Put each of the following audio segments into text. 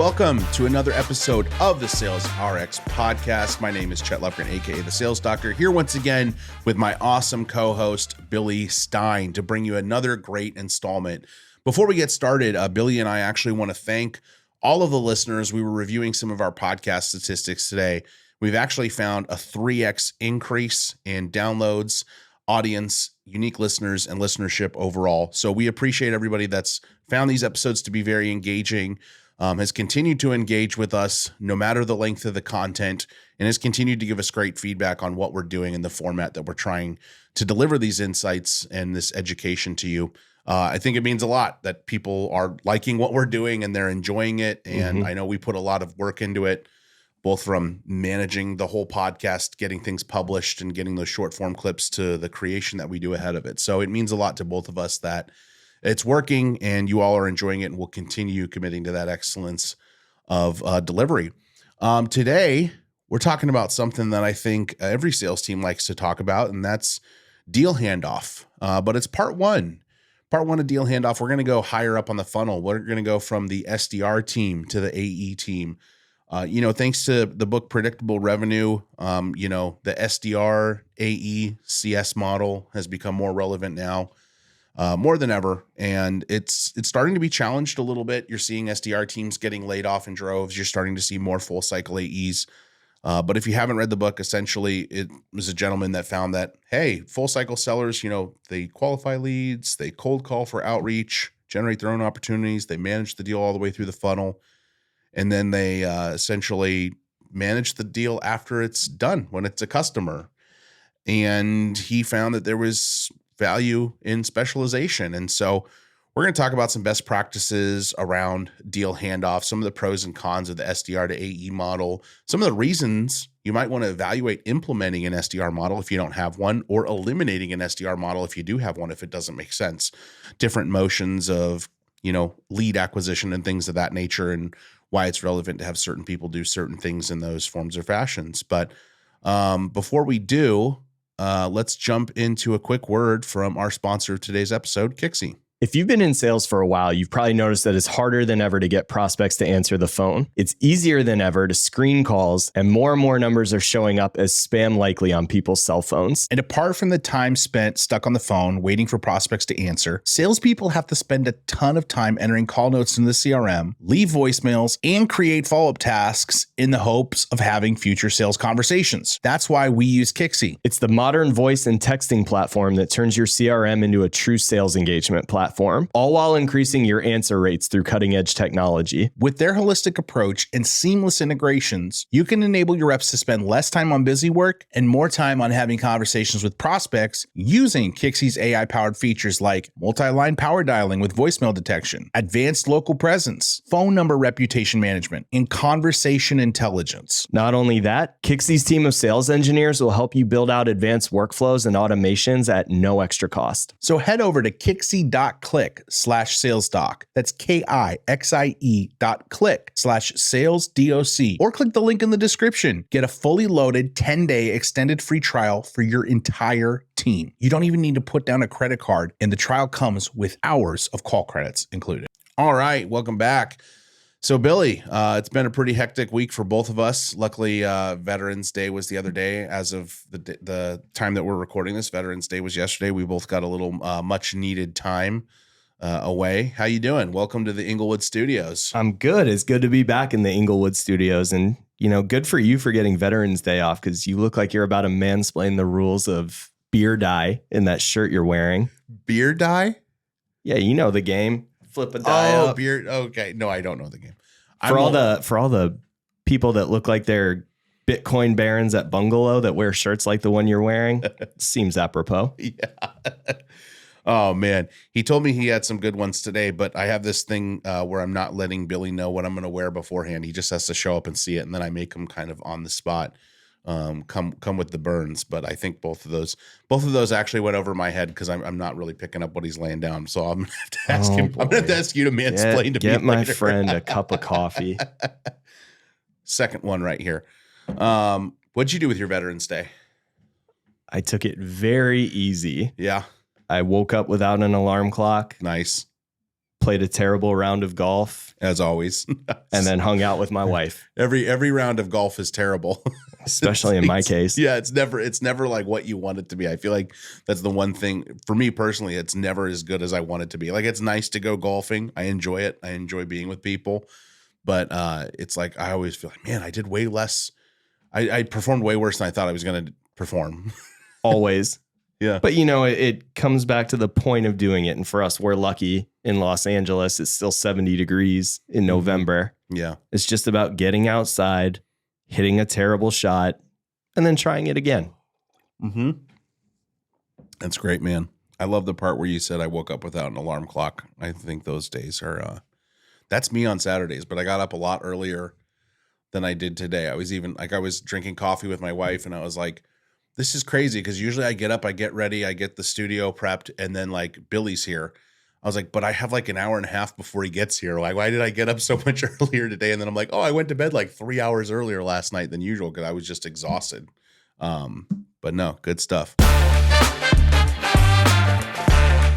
welcome to another episode of the Sales RX podcast. My name is Chet Lefgren, aka the Sales Doctor, here once again with my awesome co-host Billy Stein to bring you another great installment. Before we get started, Billy and I actually want to thank all of the listeners. We were reviewing some of our podcast statistics today. We've actually found a 3x increase in downloads, audience, unique listeners, and listenership overall. So we appreciate everybody that's found these episodes to be very engaging, has continued to engage with us no matter the length of the content, and has continued to give us great feedback on what we're doing and the format that we're trying to deliver these insights and this education to you. I think it means a lot that people are liking what we're doing and they're enjoying it. And I know we put a lot of work into it, both from managing the whole podcast, getting things published, and getting those short form clips to the creation that we do ahead of it. So it means a lot to both of us that it's working and you all are enjoying it, and we'll continue committing to that excellence of delivery. Today, we're talking about something that I think every sales team likes to talk about, and that's deal handoff. But it's part one of deal handoff. We're going to go higher up on the funnel. We're going to go from the SDR team to the AE team. Thanks to the book Predictable Revenue, the SDR AE CS model has become more relevant now, more than ever. And it's starting to be challenged a little bit. You're seeing SDR teams getting laid off in droves. You're starting to see more full cycle AEs. But if you haven't read the book, essentially it was a gentleman that found that, hey, full cycle sellers, they qualify leads, they cold call for outreach, generate their own opportunities, they manage the deal all the way through the funnel. And then they essentially manage the deal after it's done, when it's a customer. And he found that there was value in specialization. And so we're going to talk about some best practices around deal handoff, some of the pros and cons of the SDR to AE model, some of the reasons you might want to evaluate implementing an SDR model if you don't have one, or eliminating an SDR model if you do have one, if it doesn't make sense. Different motions of, lead acquisition and things of that nature, and why it's relevant to have certain people do certain things in those forms or fashions. But before we do, let's jump into a quick word from our sponsor of today's episode, Kixi. If you've been in sales for a while, you've probably noticed that it's harder than ever to get prospects to answer the phone. It's easier than ever to screen calls, and more numbers are showing up as spam likely on people's cell phones. And apart from the time spent stuck on the phone waiting for prospects to answer, salespeople have to spend a ton of time entering call notes in the CRM, leave voicemails, and create follow-up tasks in the hopes of having future sales conversations. That's why we use Kixi. It's the modern voice and texting platform that turns your CRM into a true sales engagement platform, all while increasing your answer rates through cutting-edge technology. With their holistic approach and seamless integrations, you can enable your reps to spend less time on busy work and more time on having conversations with prospects using Kixi's AI-powered features like multi-line power dialing with voicemail detection, advanced local presence, phone number reputation management, and conversation intelligence. Not only that, Kixi's team of sales engineers will help you build out advanced workflows and automations at no extra cost. So head over to Kixi.click/salesdoc. That's KIXIE.click/salesdoc, or click the link in the description. Get a fully loaded 10-day extended free trial for your entire team. You don't even need to put down a credit card, and the trial comes with hours of call credits included. All right, welcome back. So Billy, it's been a pretty hectic week for both of us. Luckily, Veterans Day was the other day. As of the time that we're recording this, Veterans Day was yesterday. We both got a little much needed time away. How you doing? Welcome to the Inglewood Studios. I'm good. It's good to be back in the Inglewood Studios, and good for you for getting Veterans Day off, because you look like you're about to mansplain the rules of beer dye in that shirt you're wearing. Beer dye? Yeah, you know the game. Flip a die up. Beer. Okay, no, I don't know the game. For all the people that look like they're Bitcoin barons at Bungalow that wear shirts like the one you're wearing, seems apropos. Yeah. Oh man, he told me he had some good ones today, but I have this thing where I'm not letting Billy know what I'm going to wear beforehand. He just has to show up and see it, and then I make him kind of on the spot. Come with the burns, but I think both of those actually went over my head because I'm not really picking up what he's laying down. So I'm gonna have to ask him. Boy. I'm gonna have to ask you to mansplain to me. Get my later. friend a cup of coffee. Second one right here. What'd you do with your Veterans Day? I took it very easy. Yeah. I woke up without an alarm clock. Nice. played a terrible round of golf, as always, and then hung out with my wife. Every round of golf is terrible, especially in my case. Yeah, it's never like what you want it to be. I feel like that's the one thing for me personally. It's never as good as I want it to be. Like, it's nice to go golfing. I enjoy it. I enjoy being with people, but it's like I always feel like, man, I did way less. I performed way worse than I thought I was going to perform. Always. Yeah. But, it comes back to the point of doing it. And for us, we're lucky in Los Angeles. It's still 70 degrees in November. Yeah. It's just about getting outside, hitting a terrible shot, and then trying it again. Mm-hmm. That's great, man. I love the part where you said I woke up without an alarm clock. I think those days are, that's me on Saturdays, but I got up a lot earlier than I did today. I was drinking coffee with my wife, and I was like, this is crazy, because usually I get up, I get ready, I get the studio prepped, and then like Billy's here. I was like, but I have like an hour and a half before he gets here. Like, why did I get up so much earlier today? And then I'm like, oh, I went to bed like 3 hours earlier last night than usual because I was just exhausted. But no, good stuff.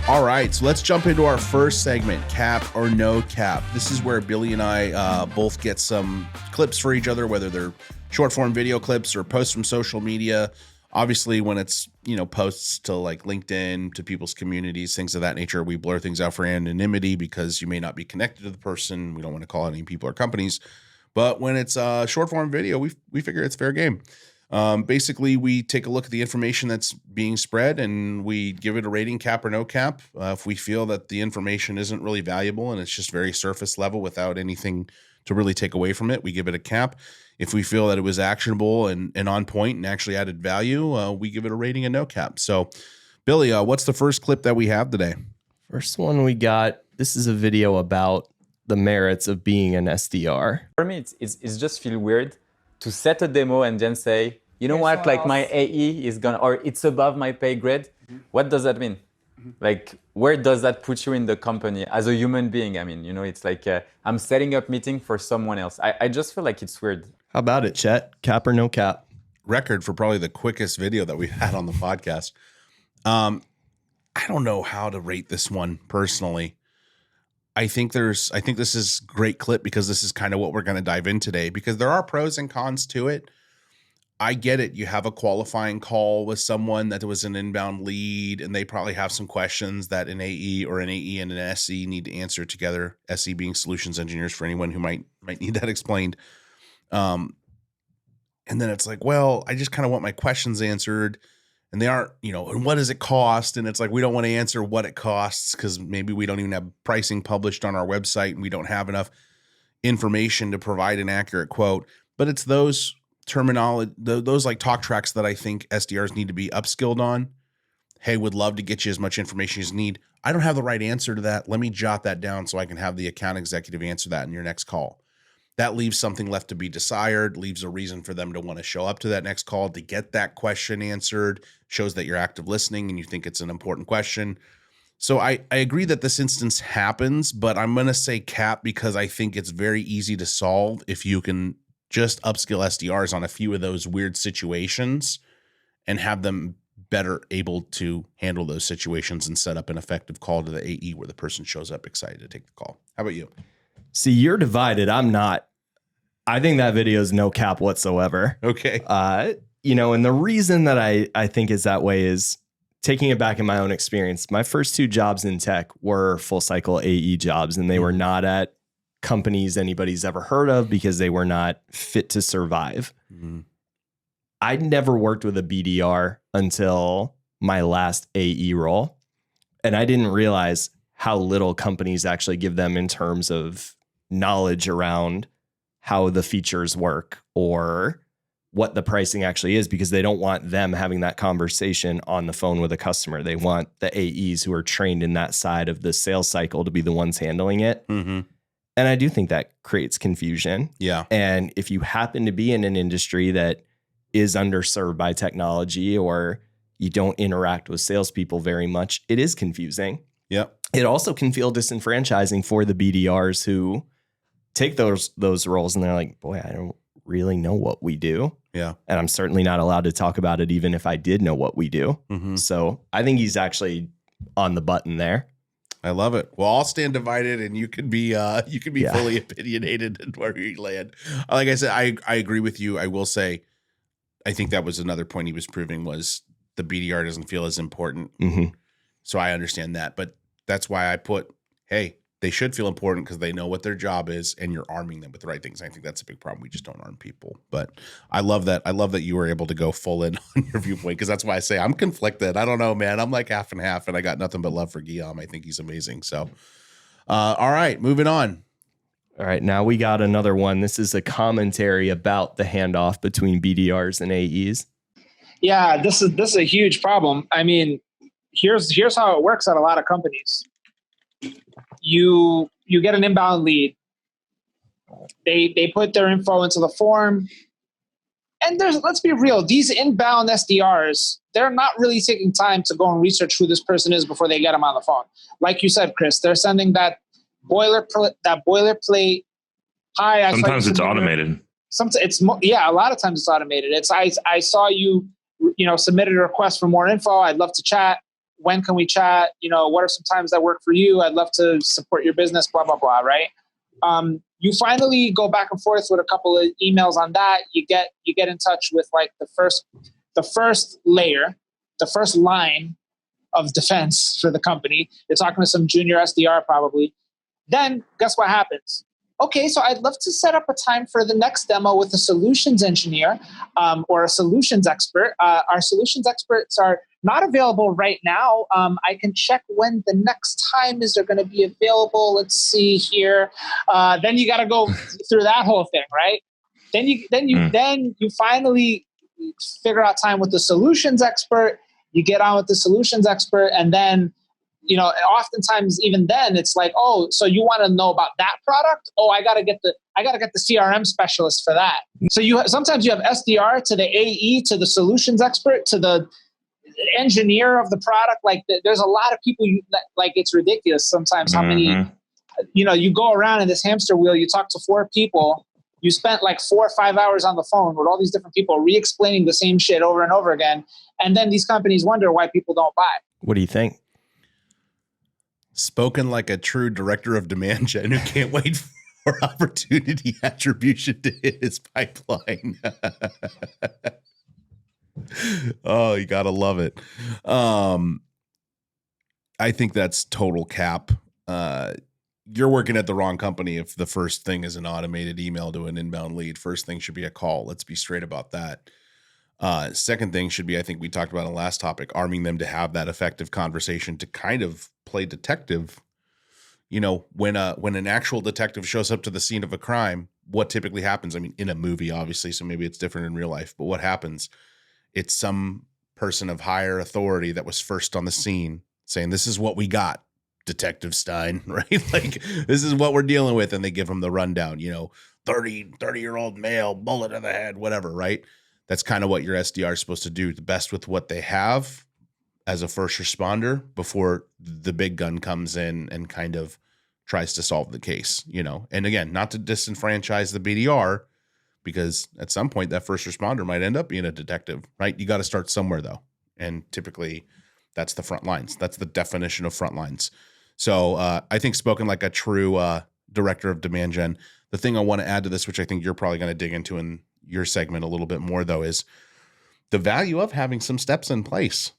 All right, so let's jump into our first segment, cap or no cap. This is where Billy and I both get some clips for each other, whether they're short form video clips or posts from social media. Obviously, when it's, posts to like LinkedIn, to people's communities, things of that nature, we blur things out for anonymity because you may not be connected to the person. We don't want to call out any people or companies. But when it's a short form video, we figure it's fair game. Basically, we take a look at the information that's being spread and we give it a rating, cap or no cap. If we feel that the information isn't really valuable and it's just very surface level without anything to really take away from it, we give it a cap. If we feel that it was actionable and on point and actually added value, we give it a rating and no cap. So, Billy, what's the first clip that we have today? First one we got, this is a video about the merits of being an SDR. For me, it's just feel weird to set a demo and then say, you know what, like my AE is gonna, or it's above my pay grade. Mm-hmm. What does that mean? Mm-hmm. Like, where does that put you in the company as a human being? I mean, it's like I'm setting up meeting for someone else. I just feel like it's weird. How about it, Chet? Cap or no cap? Record for probably the quickest video that we've had on the podcast. I don't know how to rate this one personally. I think this is a great clip because this is kind of what we're going to dive in today, because there are pros and cons to it. I get it. You have a qualifying call with someone that was an inbound lead, and they probably have some questions that an AE or an AE and an SE need to answer together. SE being solutions engineers for anyone who might need that explained. And then it's like, well, I just kind of want my questions answered, and they aren't, and what does it cost? And it's like, we don't want to answer what it costs because maybe we don't even have pricing published on our website and we don't have enough information to provide an accurate quote. But it's those terminology, those like talk tracks that I think SDRs need to be upskilled on. Hey, would love to get you as much information as you need. I don't have the right answer to that. Let me jot that down so I can have the account executive answer that in your next call. That leaves something left to be desired, leaves a reason for them to want to show up to that next call to get that question answered, shows that you're active listening and you think it's an important question. So I agree that this instance happens, but I'm going to say cap because I think it's very easy to solve if you can just upskill SDRs on a few of those weird situations and have them better able to handle those situations and set up an effective call to the AE where the person shows up excited to take the call. How about you? See, you're divided. I'm not. I think that video is no cap whatsoever. Okay. And the reason that I think is that way is taking it back in my own experience. My first two jobs in tech were full cycle AE jobs, and they were not at companies anybody's ever heard of because they were not fit to survive. Mm-hmm. I'd never worked with a BDR until my last AE role, and I didn't realize how little companies actually give them in terms of knowledge around how the features work or what the pricing actually is, because they don't want them having that conversation on the phone with a customer. They want the AEs who are trained in that side of the sales cycle to be the ones handling it. Mm-hmm. And I do think that creates confusion. Yeah. And if you happen to be in an industry that is underserved by technology or you don't interact with salespeople very much, it is confusing. Yep. It also can feel disenfranchising for the BDRs who take those roles and they're like, boy, I don't really know what we do. Yeah. And I'm certainly not allowed to talk about it even if I did know what we do. Mm-hmm. So I think he's actually on the button there. I love it. Well, I'll stand divided, and you can be Yeah. fully opinionated in where you land. Like I said, I agree with you. I will say, I think that was another point he was proving was the BDR doesn't feel as important. Mm-hmm. So I understand that, but that's why I put, hey, they should feel important because they know what their job is, and you're arming them with the right things. I think that's a big problem. We just don't arm people. But I love that. I love that you were able to go full in on your viewpoint, because that's why I say I'm conflicted. I don't know, man. I'm like half and half, and I got nothing but love for Guillaume. I think he's amazing. So, all right, moving on. All right, now we got another one. This is a commentary about the handoff between BDRs and AEs. Yeah, this is a huge problem. I mean, here's how it works at a lot of companies. You get an inbound lead. They put their info into the form. And let's be real, these inbound SDRs, they're not really taking time to go and research who this person is before they get them on the phone. Like you said, Chris, they're sending that boilerplate. Hi. Sometimes it's automated. A lot of times it's automated. It's I saw you submitted a request for more info. I'd love to chat. When can we chat? What are some times that work for you? I'd love to support your business, blah, blah, blah, right? You finally go back and forth with a couple of emails on that. You get in touch with like the first layer, the first line of defense for the company. You're talking to some junior SDR probably. Then guess what happens? Okay, so I'd love to set up a time for the next demo with a solutions engineer or a solutions expert. Our solutions experts are not available right now. I can check when the next time is they're going to be available. Let's see here. Then you got to go through that whole thing, right? Then you finally figure out time with the solutions expert. You get on with the solutions expert, and then oftentimes even then it's like, oh, so you want to know about that product? Oh, I gotta get the CRM specialist for that. So sometimes you have SDR to the AE to the solutions expert to the engineer of the product. Like there's a lot of people. Like it's ridiculous sometimes how many. You go around in this hamster wheel. You talk to 4 people. You spent like 4 or 5 hours on the phone with all these different people re-explaining the same shit over and over again, and then these companies wonder why people don't buy. What do you think? Spoken like a true director of demand gen who can't wait for opportunity attribution to hit his pipeline. Oh, you gotta love it. I think that's total cap. You're working at the wrong company if the first thing is an automated email to an inbound lead. First thing should be a call. Let's be straight about that. Second thing should be, I think we talked about in the last topic, arming them to have that effective conversation to kind of play detective. When an actual detective shows up to the scene of a crime, what typically happens? I mean, in a movie, obviously, so maybe it's different in real life, but what happens? It's some person of higher authority that was first on the scene saying, this is what we got, Detective Stein, right? Like, this is what we're dealing with. And they give him the rundown, 30-year-old male, bullet in the head, whatever, right? That's kind of what your SDR is supposed to do, the best with what they have as a first responder before the big gun comes in and kind of tries to solve the case, And again, not to disenfranchise the BDR, because at some point that first responder might end up being a detective, right? You got to start somewhere though. And typically that's the front lines. That's the definition of front lines. So I think spoken like a true director of demand gen. The thing I want to add to this, which I think you're probably going to dig into in your segment a little bit more though, is the value of having some steps in place.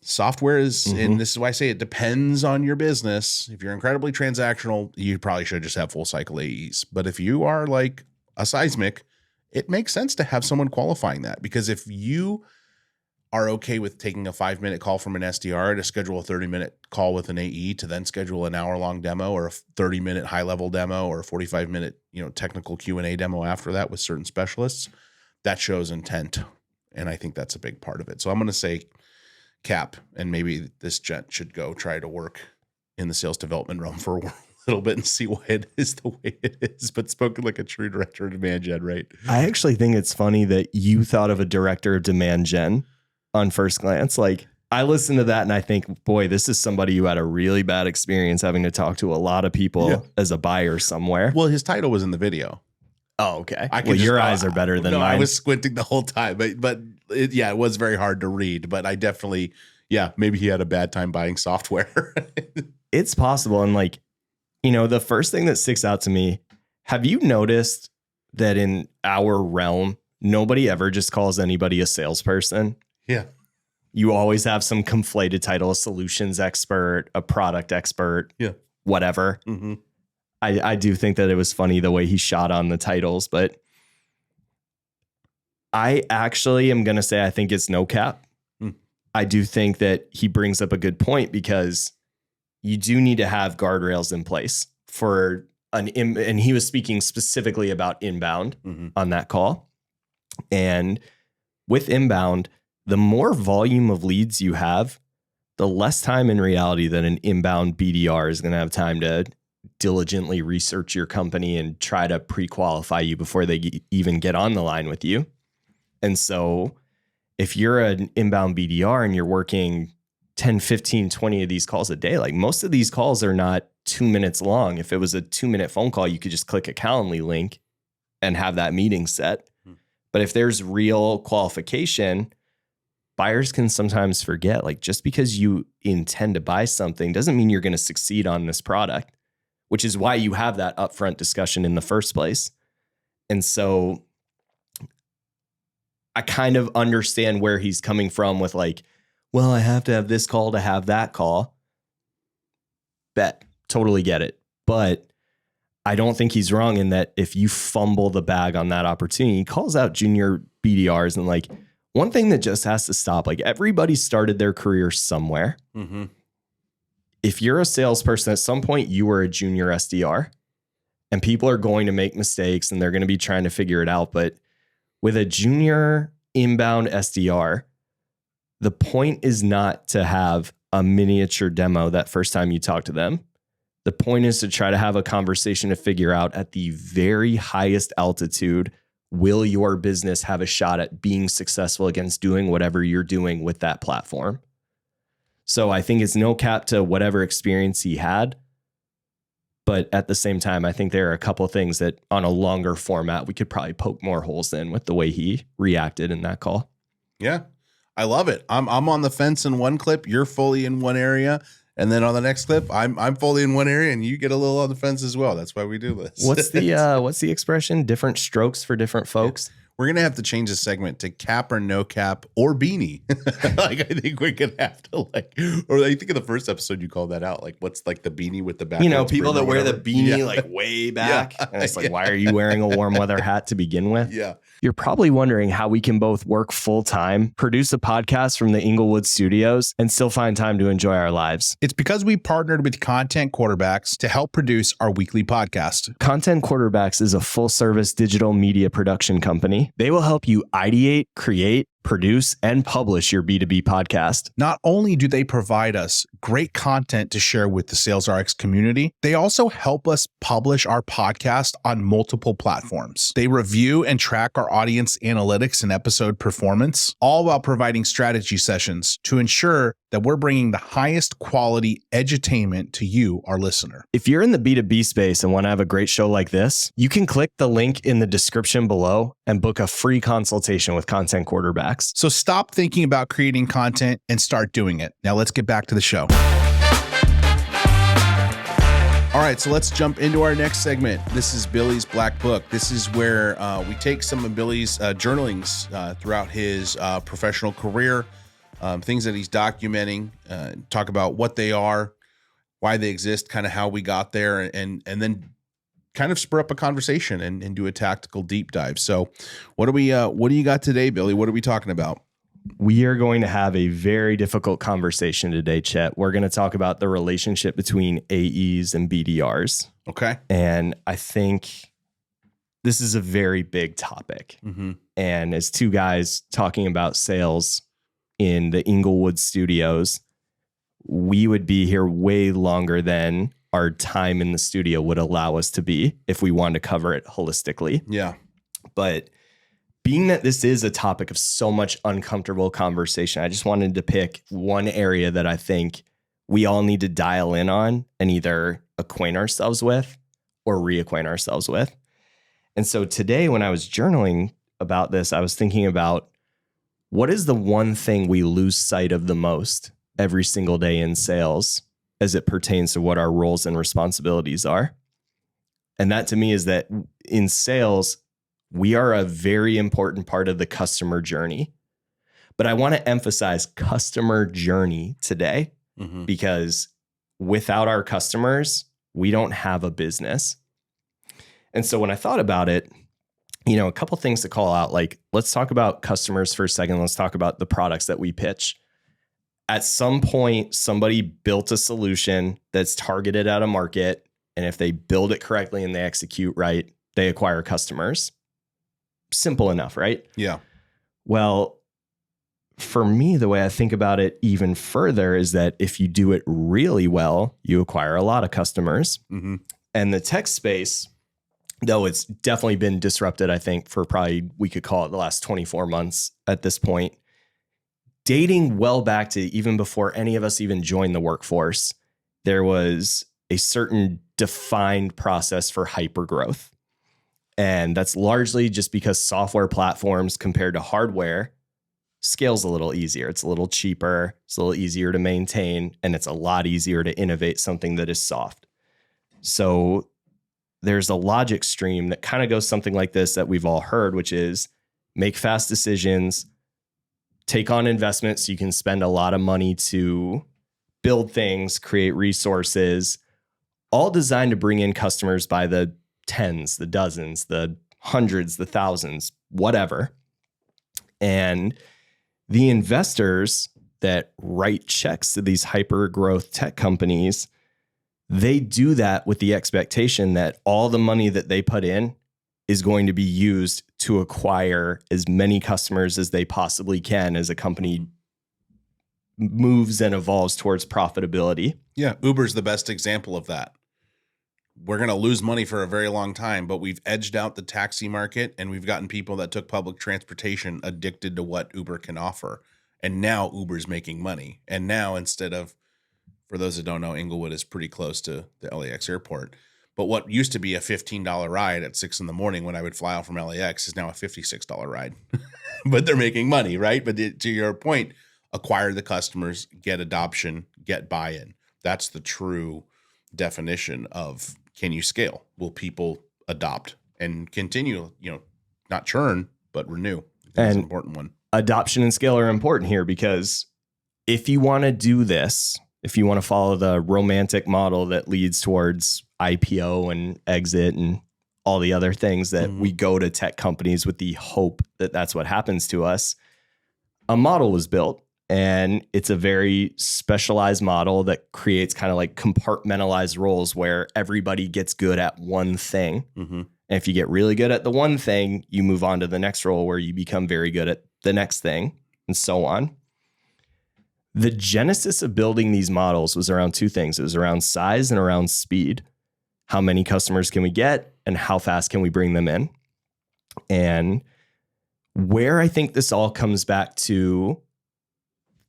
Software is, and this is why I say it depends on your business. If you're incredibly transactional, you probably should just have full cycle AEs. But if you are like a seismic, it makes sense to have someone qualifying that, because if you are okay with taking a 5-minute call from an SDR to schedule a 30-minute call with an AE to then schedule an hour-long demo or a 30-minute high-level demo or a 45-minute, technical Q&A demo after that with certain specialists, that shows intent. And I think that's a big part of it. So I'm going to say cap, and maybe this gent should go try to work in the sales development realm for a little bit and see why it is the way it is, but spoken like a true director of demand gen, right? I actually think it's funny that you thought of a director of demand gen on first glance. Like, I listen to that and I think, boy, this is somebody who had a really bad experience having to talk to a lot of people as a buyer somewhere. Well, his title was in the video. Oh, okay. Your eyes are better than mine. I was squinting the whole time, but it was very hard to read. But I definitely, maybe he had a bad time buying software. It's possible. And like, the first thing that sticks out to me, have you noticed that in our realm, nobody ever just calls anybody a salesperson? Yeah. You always have some conflated title, a solutions expert, a product expert, whatever. Mm-hmm. I do think that it was funny the way he shot on the titles, but I actually am going to say I think it's no cap. I do think that he brings up a good point because you do need to have guardrails in place for and he was speaking specifically about inbound on that call. And with inbound, the more volume of leads you have, the less time in reality that an inbound BDR is going to have time to diligently research your company and try to pre-qualify you before they even get on the line with you. And so if you're an inbound BDR and you're working 10, 15, 20 of these calls a day, like most of these calls are not 2 minutes long. If it was a 2-minute phone call, you could just click a Calendly link and have that meeting set. But if there's real qualification, buyers can sometimes forget, like just because you intend to buy something doesn't mean you're going to succeed on this product, which is why you have that upfront discussion in the first place. And so I kind of understand where he's coming from with like, well, I have to have this call to have that call. Bet. Totally get it. But I don't think he's wrong in that if you fumble the bag on that opportunity, he calls out junior BDRs. And like one thing that just has to stop, like everybody started their career somewhere. Mm-hmm. If you're a salesperson, at some point you were a junior SDR and people are going to make mistakes and they're going to be trying to figure it out. But with a junior inbound SDR, the point is not to have a miniature demo that first time you talk to them. The point is to try to have a conversation to figure out at the very highest altitude, will your business have a shot at being successful against doing whatever you're doing with that platform? So I think it's no cap to whatever experience he had. But at the same time, I think there are a couple of things that on a longer format, we could probably poke more holes in with the way he reacted in that call. Yeah, I love it. I'm on the fence in one clip. You're fully in one area. And then on the next clip, I'm fully in one area and you get a little on the fence as well. That's why we do this. What's the expression? Different strokes for different folks. Yeah. We're going to have to change the segment to cap or no cap or beanie. Like, I think we're going to have to or I think in the first episode, you called that out. Like, what's like the beanie with the back? People that wear the beanie like way back. Yeah. And it's like, why are you wearing a warm weather hat to begin with? Yeah. You're probably wondering how we can both work full time, produce a podcast from the Inglewood studios, and still find time to enjoy our lives. It's because we partnered with Content Quarterbacks to help produce our weekly podcast. Content Quarterbacks is a full service digital media production company. They will help you ideate, create, produce, and publish your B2B podcast. Not only do they provide us great content to share with the SalesRx community, they also help us publish our podcast on multiple platforms. They review and track our audience analytics and episode performance, all while providing strategy sessions to ensure that we're bringing the highest quality edutainment to you, our listener. If you're in the B2B space and want to have a great show like this, you can click the link in the description below and book a free consultation with Content Quarterbacks. So stop thinking about creating content and start doing it. Now let's get back to the show. All right, so let's jump into our next segment. This is Billy's Black Book. This is where we take some of Billy's journalings throughout his professional career, things that he's documenting, talk about what they are, why they exist, kind of how we got there, and then kind of spur up a conversation and do a tactical deep dive. So what do you got today, Billy? What are we talking about? We are going to have a very difficult conversation today, Chet. We're going to talk about the relationship between AEs and BDRs. Okay. And I think this is a very big topic. Mm-hmm. And as two guys talking about sales in the Inglewood studios, we would be here way longer than our time in the studio would allow us to be if we wanted to cover it holistically. Yeah. But being that this is a topic of so much uncomfortable conversation, I just wanted to pick one area that I think we all need to dial in on and either acquaint ourselves with or reacquaint ourselves with. And so today, when I was journaling about this, I was thinking about what is the one thing we lose sight of the most every single day in sales as it pertains to what our roles and responsibilities are. And that to me is that in sales, we are a very important part of the customer journey. But I want to emphasize customer journey today because without our customers, we don't have a business. And so when I thought about it, a couple things to call out, like let's talk about customers for a second. Let's talk about the products that we pitch. At some point, somebody built a solution that's targeted at a market. And if they build it correctly and they execute right, they acquire customers. Simple enough, right? Yeah. Well, for me, the way I think about it even further is that if you do it really well, you acquire a lot of customers. And the tech space, though it's definitely been disrupted, I think, for probably, we could call it the last 24 months at this point, dating well back to even before any of us even joined the workforce, there was a certain defined process for hypergrowth. And that's largely just because software platforms compared to hardware scales a little easier. It's a little cheaper, it's a little easier to maintain, and it's a lot easier to innovate something that is soft. So there's a logic stream that kind of goes something like this that we've all heard, which is make fast decisions, take on investments so you can spend a lot of money to build things, create resources, all designed to bring in customers by the tens, the dozens, the hundreds, the thousands, whatever. And the investors that write checks to these hyper growth tech companies, they do that with the expectation that all the money that they put in is going to be used to acquire as many customers as they possibly can as a company moves and evolves towards profitability. Yeah, Uber's the best example of that. We're going to lose money for a very long time, but we've edged out the taxi market and we've gotten people that took public transportation addicted to what Uber can offer. And now Uber's making money. And now instead of, for those that don't know, Inglewood is pretty close to the LAX airport. But what used to be a $15 ride at 6 a.m. when I would fly out from LAX is now a $56 ride. But they're making money, right? But to your point, acquire the customers, get adoption, get buy-in. That's the true definition of, can you scale? Will people adopt and continue, not churn, but renew? That's an important one. Adoption and scale are important here because if you want to do this, if you want to follow the romantic model that leads towards IPO and exit and all the other things that we go to tech companies with the hope that that's what happens to us, a model was built. And it's a very specialized model that creates kind of like compartmentalized roles where everybody gets good at one thing. And if you get really good at the one thing, you move on to the next role where you become very good at the next thing, and so on. The genesis of building these models was around two things. It was around size and around speed. How many customers can we get and how fast can we bring them in? And where I think this all comes back to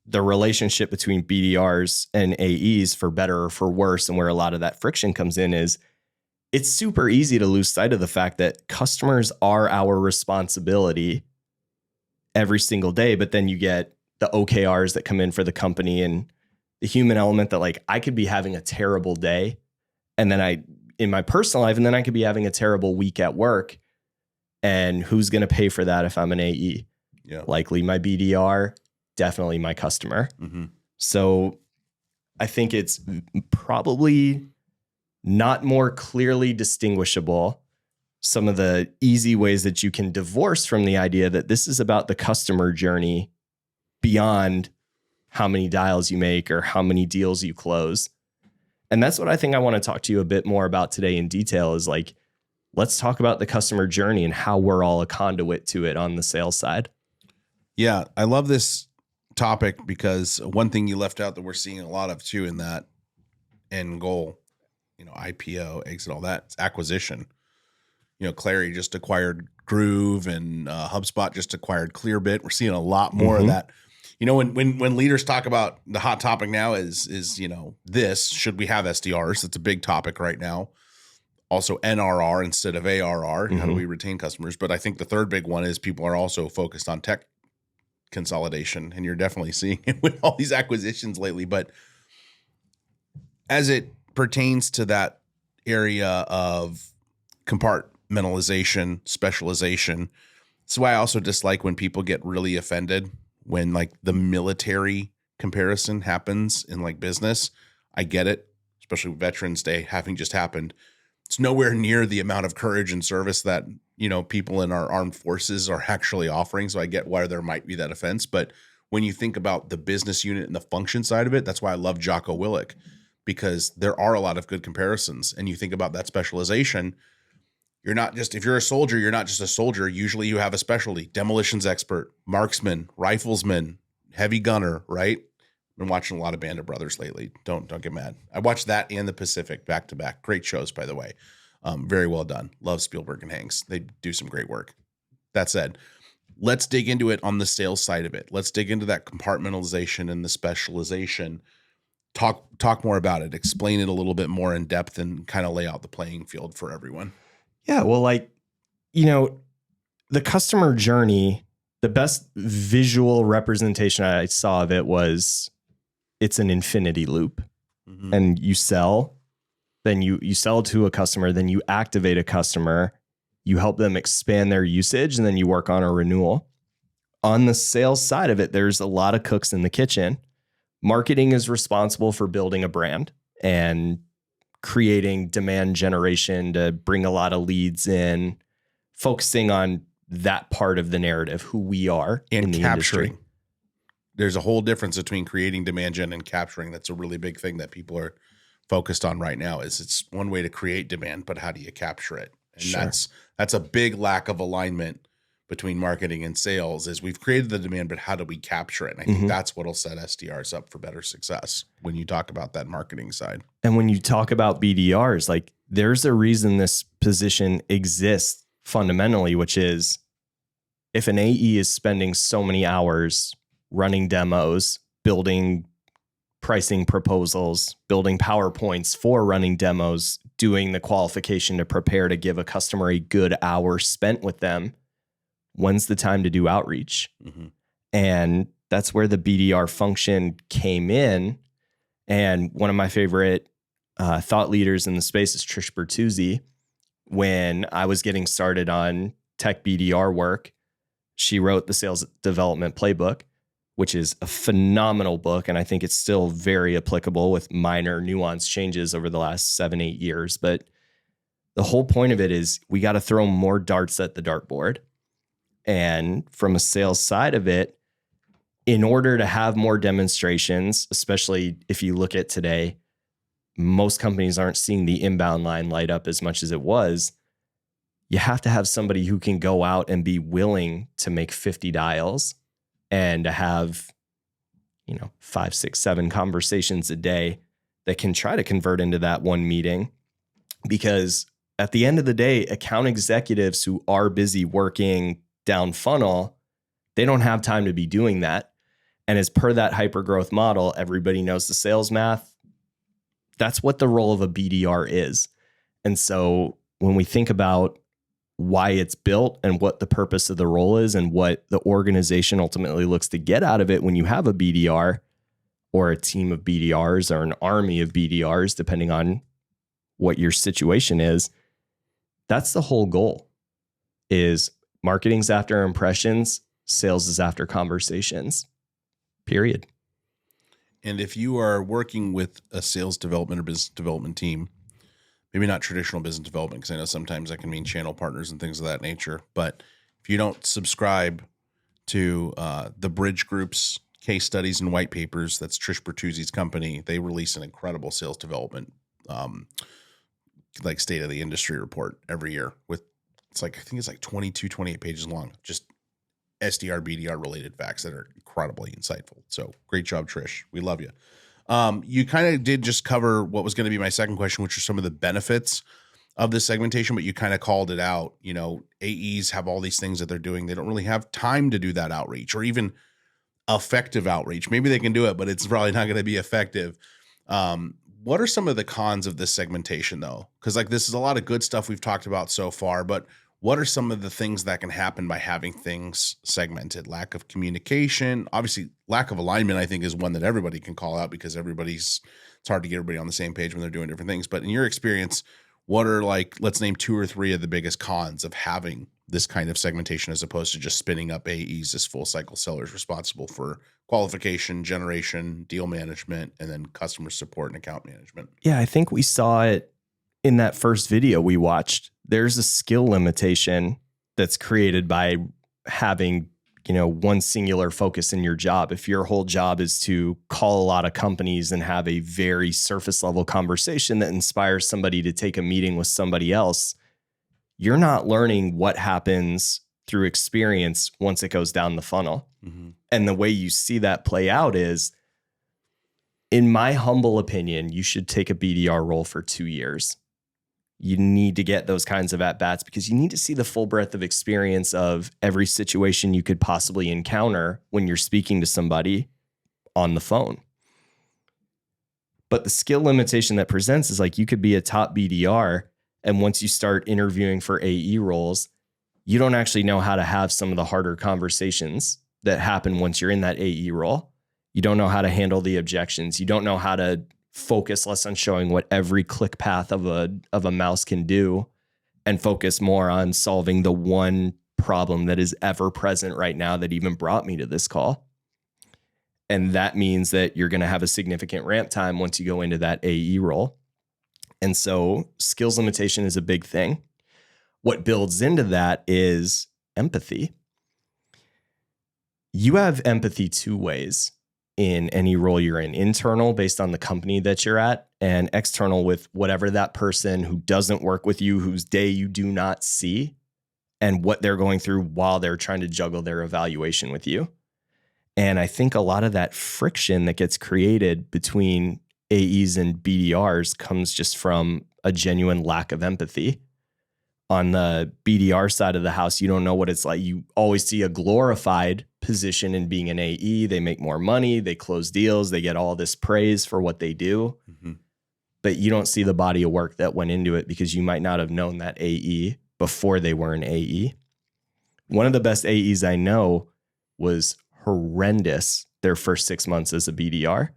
the relationship between BDRs and AEs, for better or for worse, and where a lot of that friction comes in, is it's super easy to lose sight of the fact that customers are our responsibility every single day. But then you get the OKRs that come in for the company and the human element that, like, I could be having a terrible day and then in my personal life, and then I could be having a terrible week at work. And who's going to pay for that if I'm an AE? Yeah. Likely my BDR, definitely my customer. So I think it's probably not more clearly distinguishable some of the easy ways that you can divorce from the idea that this is about the customer journey beyond how many dials you make or how many deals you close. And that's what I think I want to talk to you a bit more about today in detail, is like, let's talk about the customer journey and how we're all a conduit to it on the sales side. Yeah, I love this topic because one thing you left out that we're seeing a lot of too in that end goal, IPO, exit, all that, it's acquisition. Clary just acquired Groove and HubSpot just acquired Clearbit. We're seeing a lot more of that. When leaders talk about the hot topic now is this, should we have SDRs? That's a big topic right now. Also NRR instead of ARR. How do we retain customers? But I think the third big one is people are also focused on tech consolidation, and you're definitely seeing it with all these acquisitions lately. But as it pertains to that area of compartmentalization, specialization, that's why I also dislike when people get really offended when like the military comparison happens in like business. I get it, especially with Veterans Day having just happened. It's nowhere near the amount of courage and service that, you know, people in our armed forces are actually offering. So I get why there might be that offense. But when you think about the business unit and the function side of it, that's why I love Jocko Willink, because there are a lot of good comparisons. And you think about that specialization, you're not just, if you're a soldier, you're not just a soldier. Usually you have a specialty: demolitions expert, marksman, riflesman, heavy gunner, right? Been watching a lot of Band of Brothers lately. Don't get mad. I watched that and The Pacific back to back. Great shows, by the way. Very well done. Love Spielberg and Hanks. They do some great work. That said, let's dig into it on the sales side of it. Let's dig into that compartmentalization and the specialization. Talk more about it. Explain it a little bit more in depth and kind of lay out the playing field for everyone. Yeah, well, like, you know, the customer journey, the best visual representation I saw of it was it's an infinity loop. Mm-hmm. And you sell, then you sell to a customer, then you activate a customer, you help them expand their usage, and then you work on a renewal. On the sales side of it, there's a lot of cooks in the kitchen. Marketing is responsible for building a brand and creating demand generation to bring a lot of leads in, focusing on that part of the narrative, who we are and in the capturing. industry. There's a whole difference between creating demand gen and capturing. That's a really big thing that people are focused on right now. Is it's one way to create demand, but how do you capture it? And Sure. that's a big lack of alignment between marketing and sales. Is we've created the demand, but how do we capture it? And I think that's what'll set SDRs up for better success when you talk about that marketing side. And when you talk about BDRs, like there's a reason this position exists fundamentally, which is if an AE is spending so many hours running demos, building pricing proposals, building PowerPoints for running demos, doing the qualification to prepare to give a customer a good hour spent with them, when's the time to do outreach? Mm-hmm. And that's where the BDR function came in. And one of my favorite thought leaders in the space is Trish Bertuzzi. When I was getting started on tech BDR work, she wrote the Sales Development Playbook, which is a phenomenal book. And I think it's still very applicable with minor nuance changes over the last 7-8 years. But the whole point of it is we got to throw more darts at the dartboard. And from a sales side of it, in order to have more demonstrations, especially if you look at today, most companies aren't seeing the inbound line light up as much as it was. You have to have somebody who can go out and be willing to make 50 dials and to have, 5, 6, 7 conversations a day that can try to convert into that one meeting. Because at the end of the day, account executives who are busy working down funnel, they don't have time to be doing that. And as per that hypergrowth model, everybody knows the sales math. That's what the role of a BDR is. And so when we think about why it's built and what the purpose of the role is and what the organization ultimately looks to get out of it when you have a BDR or a team of BDRs or an army of BDRs, depending on what your situation is, that's the whole goal. Is marketing's after impressions, sales is after conversations, period. And if you are working with a sales development or business development team, maybe not traditional business development, because I know sometimes that can mean channel partners and things of that nature. But if you don't subscribe to the Bridge Group's case studies and white papers, that's Trish Bertuzzi's company. They release an incredible sales development, like state of the industry report every year with, I think it's like 22, 28 pages long, just SDR, BDR related facts that are incredibly insightful. So great job, Trish. We love you. You kind of did just cover what was going to be my second question, which are some of the benefits of this segmentation, but you kind of called it out. AEs have all these things that they're doing. They don't really have time to do that outreach or even effective outreach. Maybe they can do it, but it's probably not going to be effective. What are some of the cons of this segmentation though? Because this is a lot of good stuff we've talked about so far, but what are some of the things that can happen by having things segmented? Lack of communication, obviously lack of alignment, I think, is one that everybody can call out because it's hard to get everybody on the same page when they're doing different things. But in your experience, what are, like, let's name 2 or 3 of the biggest cons of having this kind of segmentation as opposed to just spinning up AEs as full cycle sellers responsible for qualification, generation, deal management, and then customer support and account management? Yeah, I think we saw it in that first video we watched. There's a skill limitation that's created by having, one singular focus in your job. If your whole job is to call a lot of companies and have a very surface level conversation that inspires somebody to take a meeting with somebody else, you're not learning what happens through experience once it goes down the funnel. Mm-hmm. And the way you see that play out is, in my humble opinion, you should take a BDR role for 2 years. You need to get those kinds of at-bats because you need to see the full breadth of experience of every situation you could possibly encounter when you're speaking to somebody on the phone. But the skill limitation that presents is, like, you could be a top BDR, and once you start interviewing for AE roles, you don't actually know how to have some of the harder conversations that happen once you're in that AE role. You don't know how to handle the objections. You don't know how to focus less on showing what every click path of a mouse can do and focus more on solving the one problem that is ever present right now that even brought me to this call. And that means that you're going to have a significant ramp time once you go into that AE role. And so skills limitation is a big thing. What builds into that is empathy. You have empathy 2 ways in any role you're in: internal, based on the company that you're at, and external, with whatever that person who doesn't work with you, whose day you do not see, and what they're going through while they're trying to juggle their evaluation with you. And I think a lot of that friction that gets created between AEs and BDRs comes just from a genuine lack of empathy. On the BDR side of the house, you don't know what it's like. You always see a glorified position in being an AE. They make more money, they close deals, they get all this praise for what they do. Mm-hmm. But you don't see the body of work that went into it because you might not have known that AE before they were an AE. One of the best AEs I know was horrendous their first 6 months as a BDR.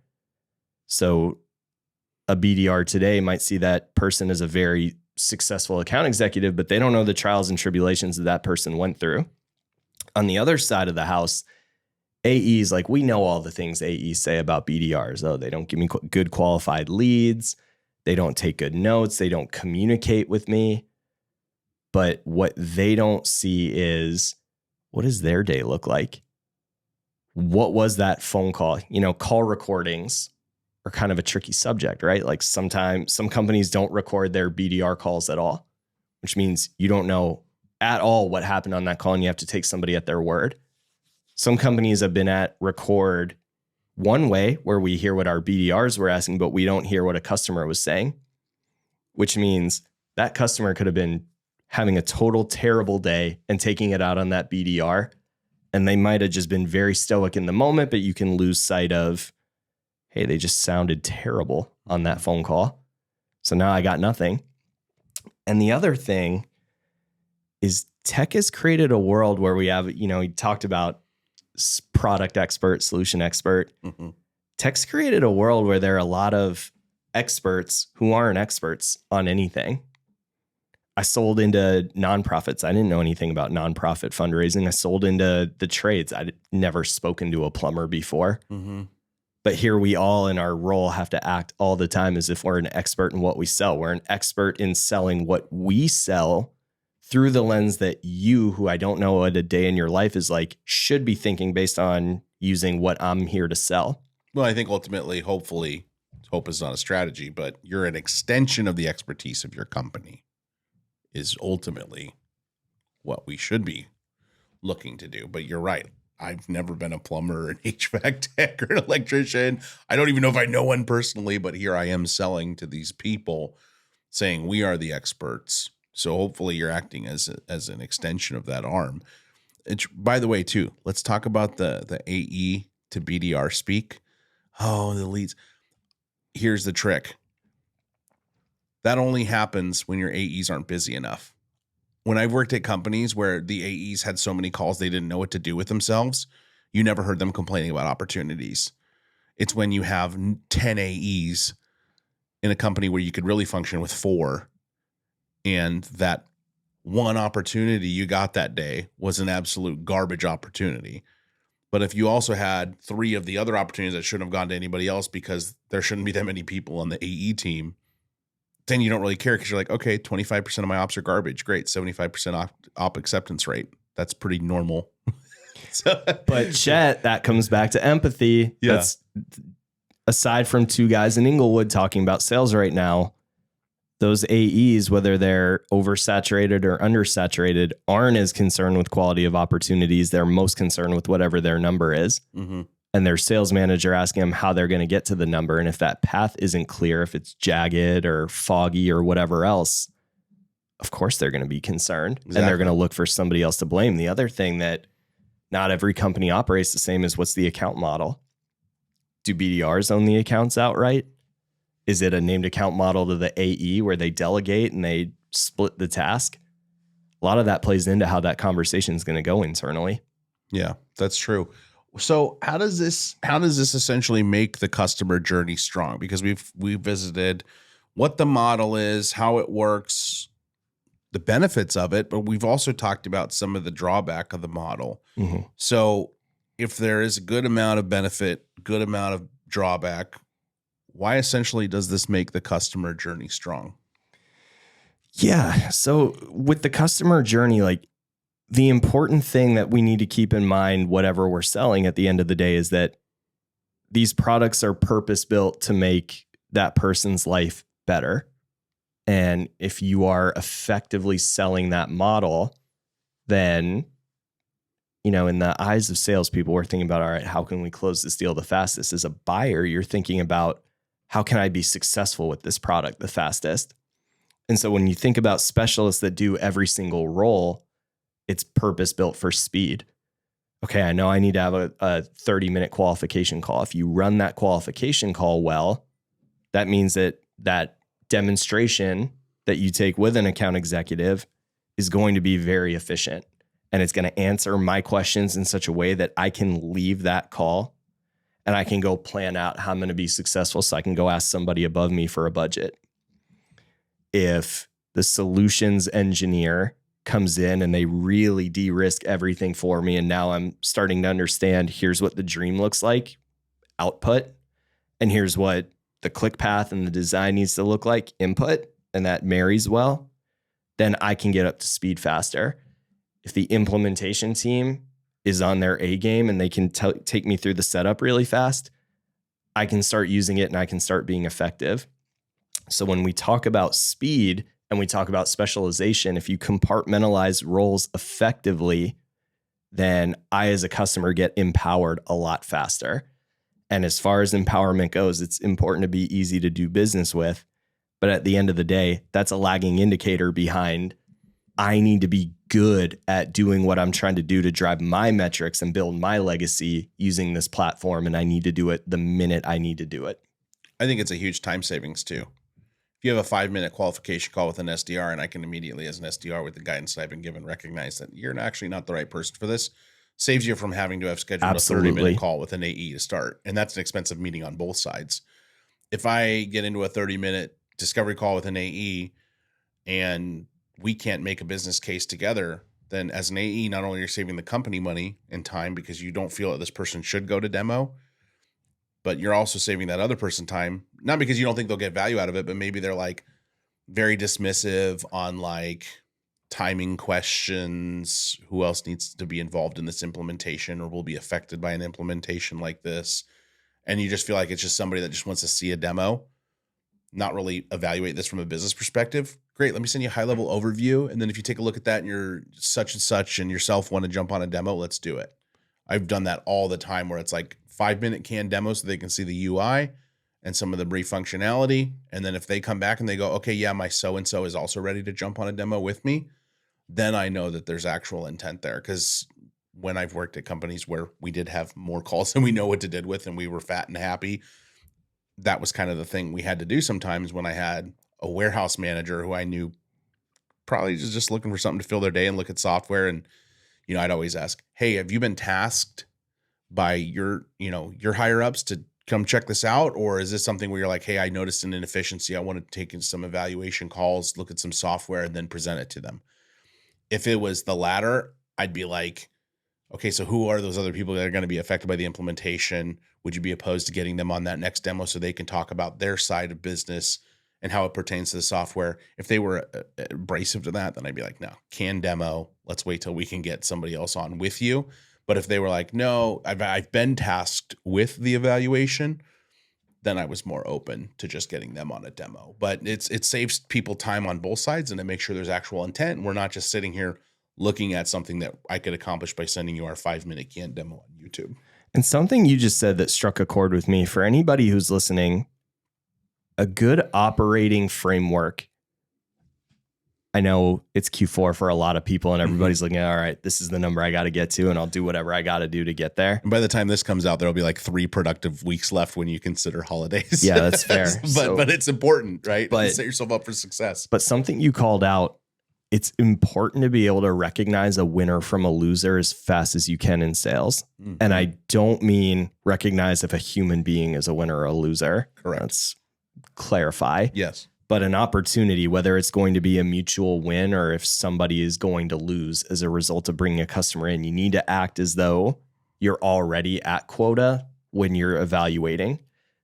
So a BDR today might see that person as a very successful account executive, but they don't know the trials and tribulations that person went through. On the other side of the house, AEs, like, we know all the things AEs say about BDRs. Oh, they don't give me good qualified leads. They don't take good notes. They don't communicate with me. But what they don't see is, what does their day look like? What was that phone call? Call recordings are kind of a tricky subject, right? Like, sometimes some companies don't record their BDR calls at all, which means you don't know at all what happened on that call and you have to take somebody at their word. Some companies have been at record one way where we hear what our BDRs were asking, but we don't hear what a customer was saying, which means that customer could have been having a total terrible day and taking it out on that BDR. And they might have just been very stoic in the moment, but you can lose sight of, hey, they just sounded terrible on that phone call. So now I got nothing. And the other thing is, tech has created a world where we have, you talked about product expert, solution expert. Mm-hmm. Tech's created a world where there are a lot of experts who aren't experts on anything. I sold into nonprofits. I didn't know anything about nonprofit fundraising. I sold into the trades. I'd never spoken to a plumber before. Mm-hmm. But here we all in our role have to act all the time as if we're an expert in what we sell. We're an expert in selling what we sell through the lens that you, who I don't know what a day in your life is like, should be thinking based on using what I'm here to sell. Well, I think ultimately, hopefully, hope is not a strategy, but you're an extension of the expertise of your company is ultimately what we should be looking to do. But you're right. I've never been a plumber, an HVAC tech, or an electrician. I don't even know if I know one personally, but here I am selling to these people saying we are the experts. So hopefully you're acting as an extension of that arm. By the way, too, let's talk about the AE to BDR speak. Oh, the leads. Here's the trick. That only happens when your AEs aren't busy enough. when I've worked at companies where the AEs had so many calls they didn't know what to do with themselves, you never heard them complaining about opportunities. It's when you have 10 AEs in a company where you could really function with 4, and that one opportunity you got that day was an absolute garbage opportunity. But if you also had 3 of the other opportunities that shouldn't have gone to anybody else because there shouldn't be that many people on the AE team, then you don't really care because you're like, okay, 25% of my ops are garbage. Great. 75% op acceptance rate. That's pretty normal. But Chet, that comes back to empathy. Yeah. That's aside from 2 guys in Inglewood talking about sales right now, those AEs, whether they're oversaturated or undersaturated, aren't as concerned with quality of opportunities. They're most concerned with whatever their number is. Mm-hmm. And their sales manager asking them how they're going to get to the number. And if that path isn't clear, if it's jagged or foggy or whatever else, of course they're going to be concerned. Exactly. And they're going to look for somebody else to blame. The other thing that not every company operates the same is, what's the account model? Do BDRs own the accounts outright? Is it a named account model to the AE where they delegate and they split the task? A lot of that plays into how that conversation is going to go internally. Yeah, that's true. So how does this essentially make the customer journey strong? Because we've visited what the model is, how it works, the benefits of it, but we've also talked about some of the drawback of the model. Mm-hmm. So if there is a good amount of benefit, good amount of drawback, why essentially does this make the customer journey strong? Yeah. So with the customer journey, like, the important thing that we need to keep in mind, whatever we're selling at the end of the day, is that these products are purpose built to make that person's life better. And if you are effectively selling that model, then, you know, in the eyes of salespeople, we're thinking about, all right, how can we close this deal the fastest? As a buyer, you're thinking about, how can I be successful with this product the fastest? And so when you think about specialists that do every single role, it's purpose built for speed. Okay, I know I need to have a 30-minute qualification call. If you run that qualification call well, that means that that demonstration that you take with an account executive is going to be very efficient. And it's going to answer my questions in such a way that I can leave that call and I can go plan out how I'm going to be successful, so I can go ask somebody above me for a budget. If the solutions engineer comes in and they really de-risk everything for me, and now I'm starting to understand, here's what the dream looks like, output, and here's what the click path and the design needs to look like, input, and that marries well, then I can get up to speed faster. If the implementation team is on their A game and they can take me through the setup really fast, I can start using it and I can start being effective. So when we talk about speed and we talk about specialization, if you compartmentalize roles effectively, then I, as a customer, get empowered a lot faster. And as far as empowerment goes, it's important to be easy to do business with. But at the end of the day, that's a lagging indicator behind, I need to be good at doing what I'm trying to do to drive my metrics and build my legacy using this platform. And I need to do it the minute I need to do it. I think it's a huge time savings too. If you have a 5-minute qualification call with an SDR, and I can immediately, as an SDR with the guidance that I've been given, recognize that you're actually not the right person for this, saves you from having to have scheduled Absolutely. a 30-minute call with an AE to start. And that's an expensive meeting on both sides. If I get into a 30-minute discovery call with an AE and we can't make a business case together, then as an AE, not only are you saving the company money and time because you don't feel that this person should go to demo, but you're also saving that other person time, not because you don't think they'll get value out of it, but maybe they're like very dismissive on like timing questions. Who else needs to be involved in this implementation or will be affected by an implementation like this? And you just feel like it's just somebody that just wants to see a demo, not really evaluate this from a business perspective. Great. Let me send you a high level overview. And then if you take a look at that and you're such and such and yourself want to jump on a demo, let's do it. I've done that all the time where it's like 5-minute canned demo so they can see the UI and some of the brief functionality. And then if they come back and they go, okay, yeah, my so-and-so is also ready to jump on a demo with me, then I know that there's actual intent there. Because when I've worked at companies where we did have more calls than we know what to do with and we were fat and happy, that was kind of the thing we had to do sometimes when I had a warehouse manager who I knew probably just looking for something to fill their day and look at software. And, I'd always ask, hey, have you been tasked by your higher ups to come check this out? Or is this something where you're like, hey, I noticed an inefficiency. I want to take in some evaluation calls, look at some software, and then present it to them. If it was the latter, I'd be like, okay, so who are those other people that are going to be affected by the implementation? Would you be opposed to getting them on that next demo so they can talk about their side of business and how it pertains to the software? If they were abrasive to that, then I'd be like, no, can demo. Let's wait till we can get somebody else on with you. But if they were like, no, I've been tasked with the evaluation, then I was more open to just getting them on a demo. But it saves people time on both sides, and it makes sure there's actual intent. And we're not just sitting here looking at something that I could accomplish by sending you our 5-minute can demo on YouTube. And something you just said that struck a chord with me, for anybody who's listening, a good operating framework. I know it's Q4 for a lot of people and everybody's looking at, all right, this is the number I got to get to and I'll do whatever I got to do to get there. And by the time this comes out, there'll be like 3 productive weeks left when you consider holidays. Yeah, that's fair. but it's important, right? But set yourself up for success. But something you called out, it's important to be able to recognize a winner from a loser as fast as you can in sales. Mm-hmm. And I don't mean recognize if a human being is a winner or a loser. Correct. Let's clarify. Yes. But an opportunity, whether it's going to be a mutual win or if somebody is going to lose as a result of bringing a customer in, you need to act as though you're already at quota when you're evaluating.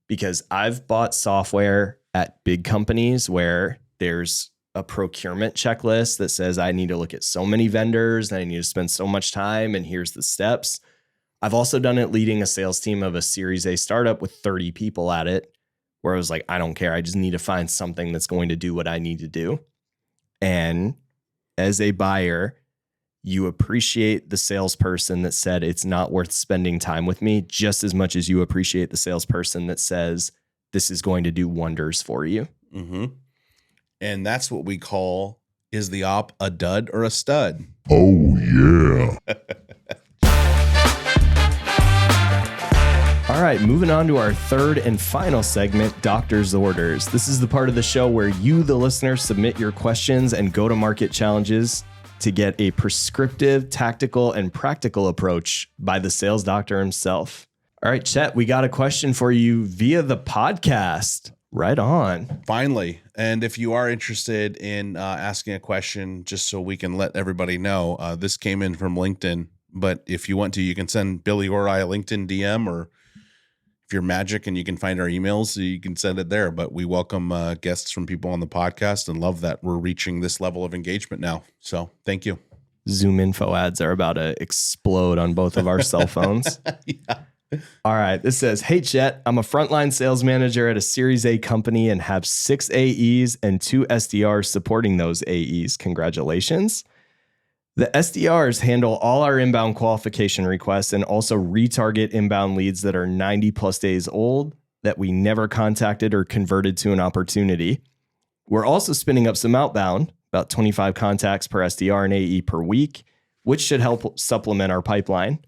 Because I've bought software at big companies where there's a procurement checklist that says I need to look at so many vendors and I need to spend so much time and here's the steps. I've also done it leading a sales team of a Series A startup with 30 people at it, where I was like, I don't care. I just need to find something that's going to do what I need to do. And as a buyer, you appreciate the salesperson that said it's not worth spending time with me just as much as you appreciate the salesperson that says this is going to do wonders for you. Mm-hmm. And that's what we call, is the op a dud or a stud? Oh, yeah. All right, moving on to our third and final segment, Doctor's Orders. This is the part of the show where you, the listener, submit your questions and go-to-market challenges to get a prescriptive, tactical, and practical approach by the sales doctor himself. All right, Chet, we got a question for you via the podcast. Right on. Finally. And if you are interested in asking a question, just so we can let everybody know, this came in from LinkedIn. But if you want to, you can send Billy or I a LinkedIn DM, or if you're magic and you can find our emails, you can send it there. But we welcome guests from people on the podcast and love that we're reaching this level of engagement now. So thank you. Zoom info ads are about to explode on both of our cell phones. Yeah. All right. This says, hey, Chet, I'm a frontline sales manager at a Series A company and have 6 AEs and 2 SDRs supporting those AEs. Congratulations. The SDRs handle all our inbound qualification requests and also retarget inbound leads that are 90 plus days old that we never contacted or converted to an opportunity. We're also spinning up some outbound, about 25 contacts per SDR and AE per week, which should help supplement our pipeline.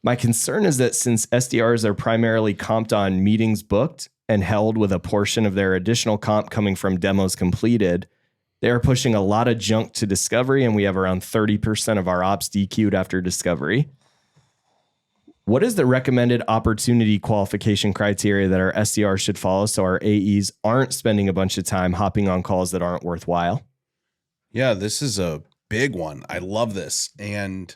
My concern is that since SDRs are primarily comped on meetings booked and held with a portion of their additional comp coming from demos completed, they are pushing a lot of junk to discovery, and we have around 30% of our ops DQ'd after discovery. What is the recommended opportunity qualification criteria that our SDRs should follow so our AEs aren't spending a bunch of time hopping on calls that aren't worthwhile? Yeah, this is a big one. I love this. And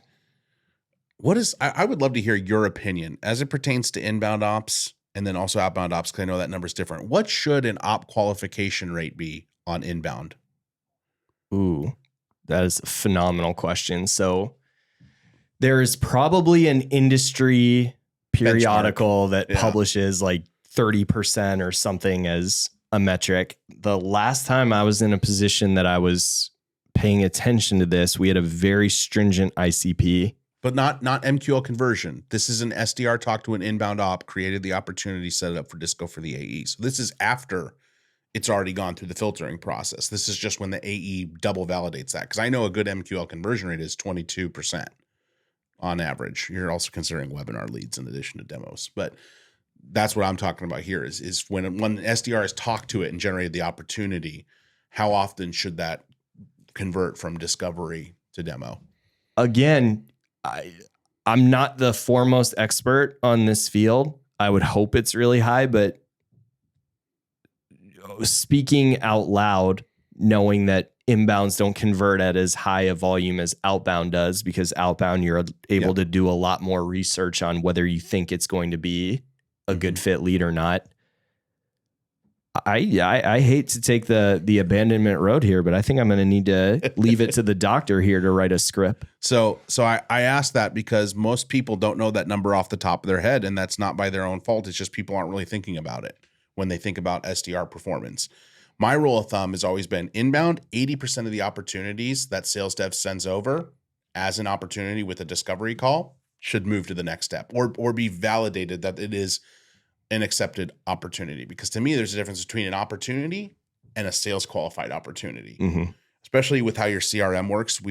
I would love to hear your opinion as it pertains to inbound ops and then also outbound ops, because I know that number is different. What should an op qualification rate be on inbound? Ooh, that is a phenomenal question. So there is probably an industry periodical that publishes like 30% or something as a metric. The last time I was in a position that I was paying attention to this, we had a very stringent ICP. But not MQL conversion. This is an SDR talk to an inbound op, created the opportunity, set it up for disco for the AE. So this is after it's already gone through the filtering process. This is just when the AE double validates that. Because I know a good MQL conversion rate is 22% on average. You're also considering webinar leads in addition to demos. But that's what I'm talking about here is when SDR has talked to it and generated the opportunity, how often should that convert from discovery to demo? Again, I'm not the foremost expert on this field. I would hope it's really high, but speaking out loud, knowing that inbounds don't convert at as high a volume as outbound does, because outbound, you're able to do a lot more research on whether you think it's going to be a good fit lead or not. I hate to take the abandonment road here, but I think I'm going to need to leave it to the doctor here to write a script. So I asked that because most people don't know that number off the top of their head, and that's not by their own fault. It's just people aren't really thinking about it when they think about SDR performance. My rule of thumb has always been inbound, 80% of the opportunities that sales dev sends over as an opportunity with a discovery call should move to the next step or be validated that it is an accepted opportunity. Because to me, there's a difference between an opportunity and a sales qualified opportunity, especially with how your CRM works.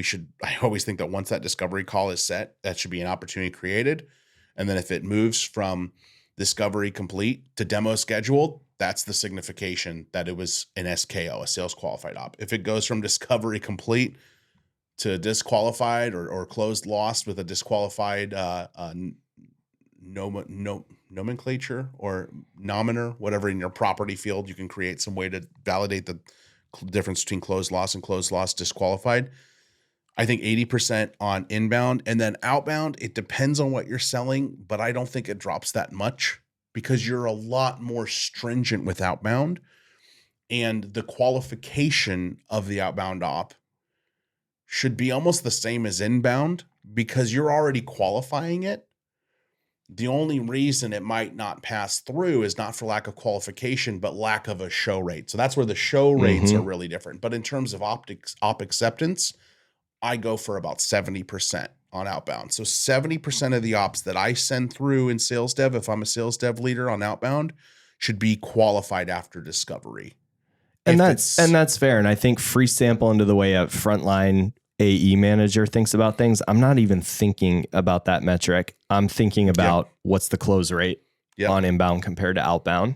I always think that once that discovery call is set, that should be an opportunity created. And then if it moves from discovery complete to demo scheduled, that's the signification that it was an SKO, a sales qualified op. If it goes from discovery complete to disqualified or closed lost with a disqualified nomenclature or nominer, whatever in your property field, you can create some way to validate the difference between closed lost and closed lost disqualified. I think 80% on inbound, and then outbound, it depends on what you're selling, but I don't think it drops that much because you're a lot more stringent with outbound, and the qualification of the outbound op should be almost the same as inbound because you're already qualifying it. The only reason it might not pass through is not for lack of qualification, but lack of a show rate. So that's where the show rates are really different. But in terms of op acceptance, I go for about 70% on outbound. So 70% of the ops that I send through in sales dev, if I'm a sales dev leader on outbound, should be qualified after discovery. And that's fair. And I think free sample into the way a frontline AE manager thinks about things. I'm not even thinking about that metric. I'm thinking about what's the close rate on inbound compared to outbound.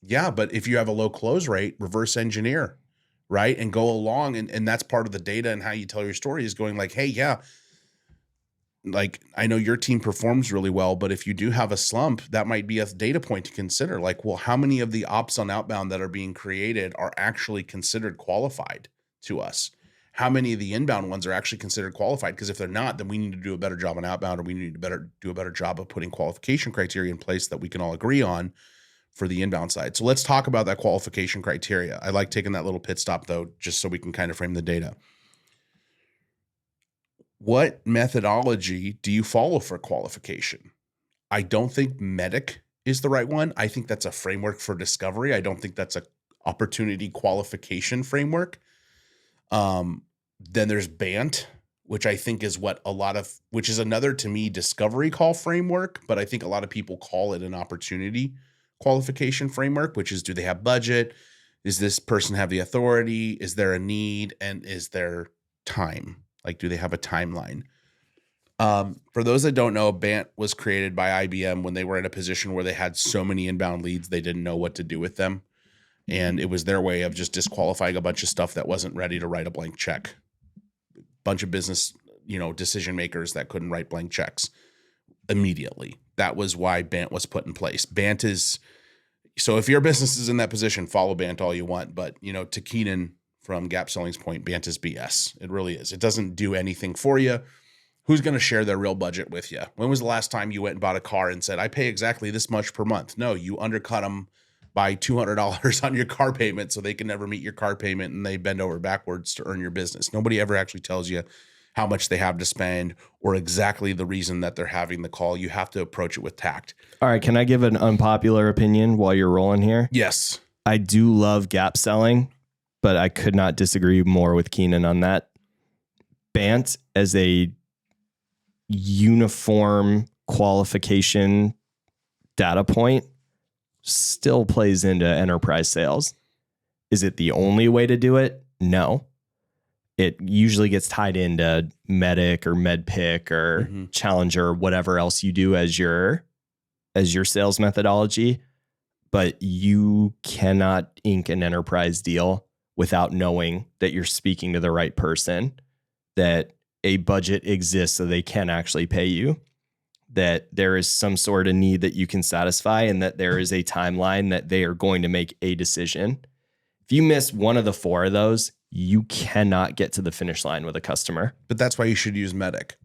Yeah, but if you have a low close rate, reverse engineer, right? And go along. And that's part of the data and how you tell your story is going like, hey, yeah, like I know your team performs really well, but if you do have a slump, that might be a data point to consider. Like, well, how many of the ops on outbound that are being created are actually considered qualified to us? How many of the inbound ones are actually considered qualified? Because if they're not, then we need to do a better job on outbound, or we need to do a better job of putting qualification criteria in place that we can all agree on for the inbound side. So let's talk about that qualification criteria. I like taking that little pit stop though, just so we can kind of frame the data. What methodology do you follow for qualification? I don't think MEDDIC is the right one. I think that's a framework for discovery. I don't think that's a opportunity qualification framework. Then there's BANT, which I think is which is another, to me, discovery call framework, but I think a lot of people call it an opportunity qualification framework, which is, do they have budget? Is this person have the authority? Is there a need? And is there time? Like, do they have a timeline? For those that don't know, BANT was created by IBM when they were in a position where they had so many inbound leads, they didn't know what to do with them. And it was their way of just disqualifying a bunch of stuff that wasn't ready to write a blank check. Bunch of business, decision makers that couldn't write blank checks immediately. That was why BANT was put in place. BANT is, so if your business is in that position, follow BANT all you want. But, to Keenan from Gap Selling's point, BANT is BS. It really is. It doesn't do anything for you. Who's going to share their real budget with you? When was the last time you went and bought a car and said, I pay exactly this much per month? No, you undercut them by $200 on your car payment so they can never meet your car payment, and they bend over backwards to earn your business. Nobody ever actually tells you how much they have to spend or exactly the reason that they're having the call. You have to approach it with tact. All right. Can I give an unpopular opinion while you're rolling here? Yes. I do love gap selling, but I could not disagree more with Keenan on that. BANT as a uniform qualification data point still plays into enterprise sales. Is it the only way to do it? No. It usually gets tied into MEDDIC or MedPick or Challenger, whatever else you do as your sales methodology. But you cannot ink an enterprise deal without knowing that you're speaking to the right person, that a budget exists so they can actually pay you, that there is some sort of need that you can satisfy, and that there is a timeline that they are going to make a decision. If you miss one of the four of those, you cannot get to the finish line with a customer. But that's why you should use Medic.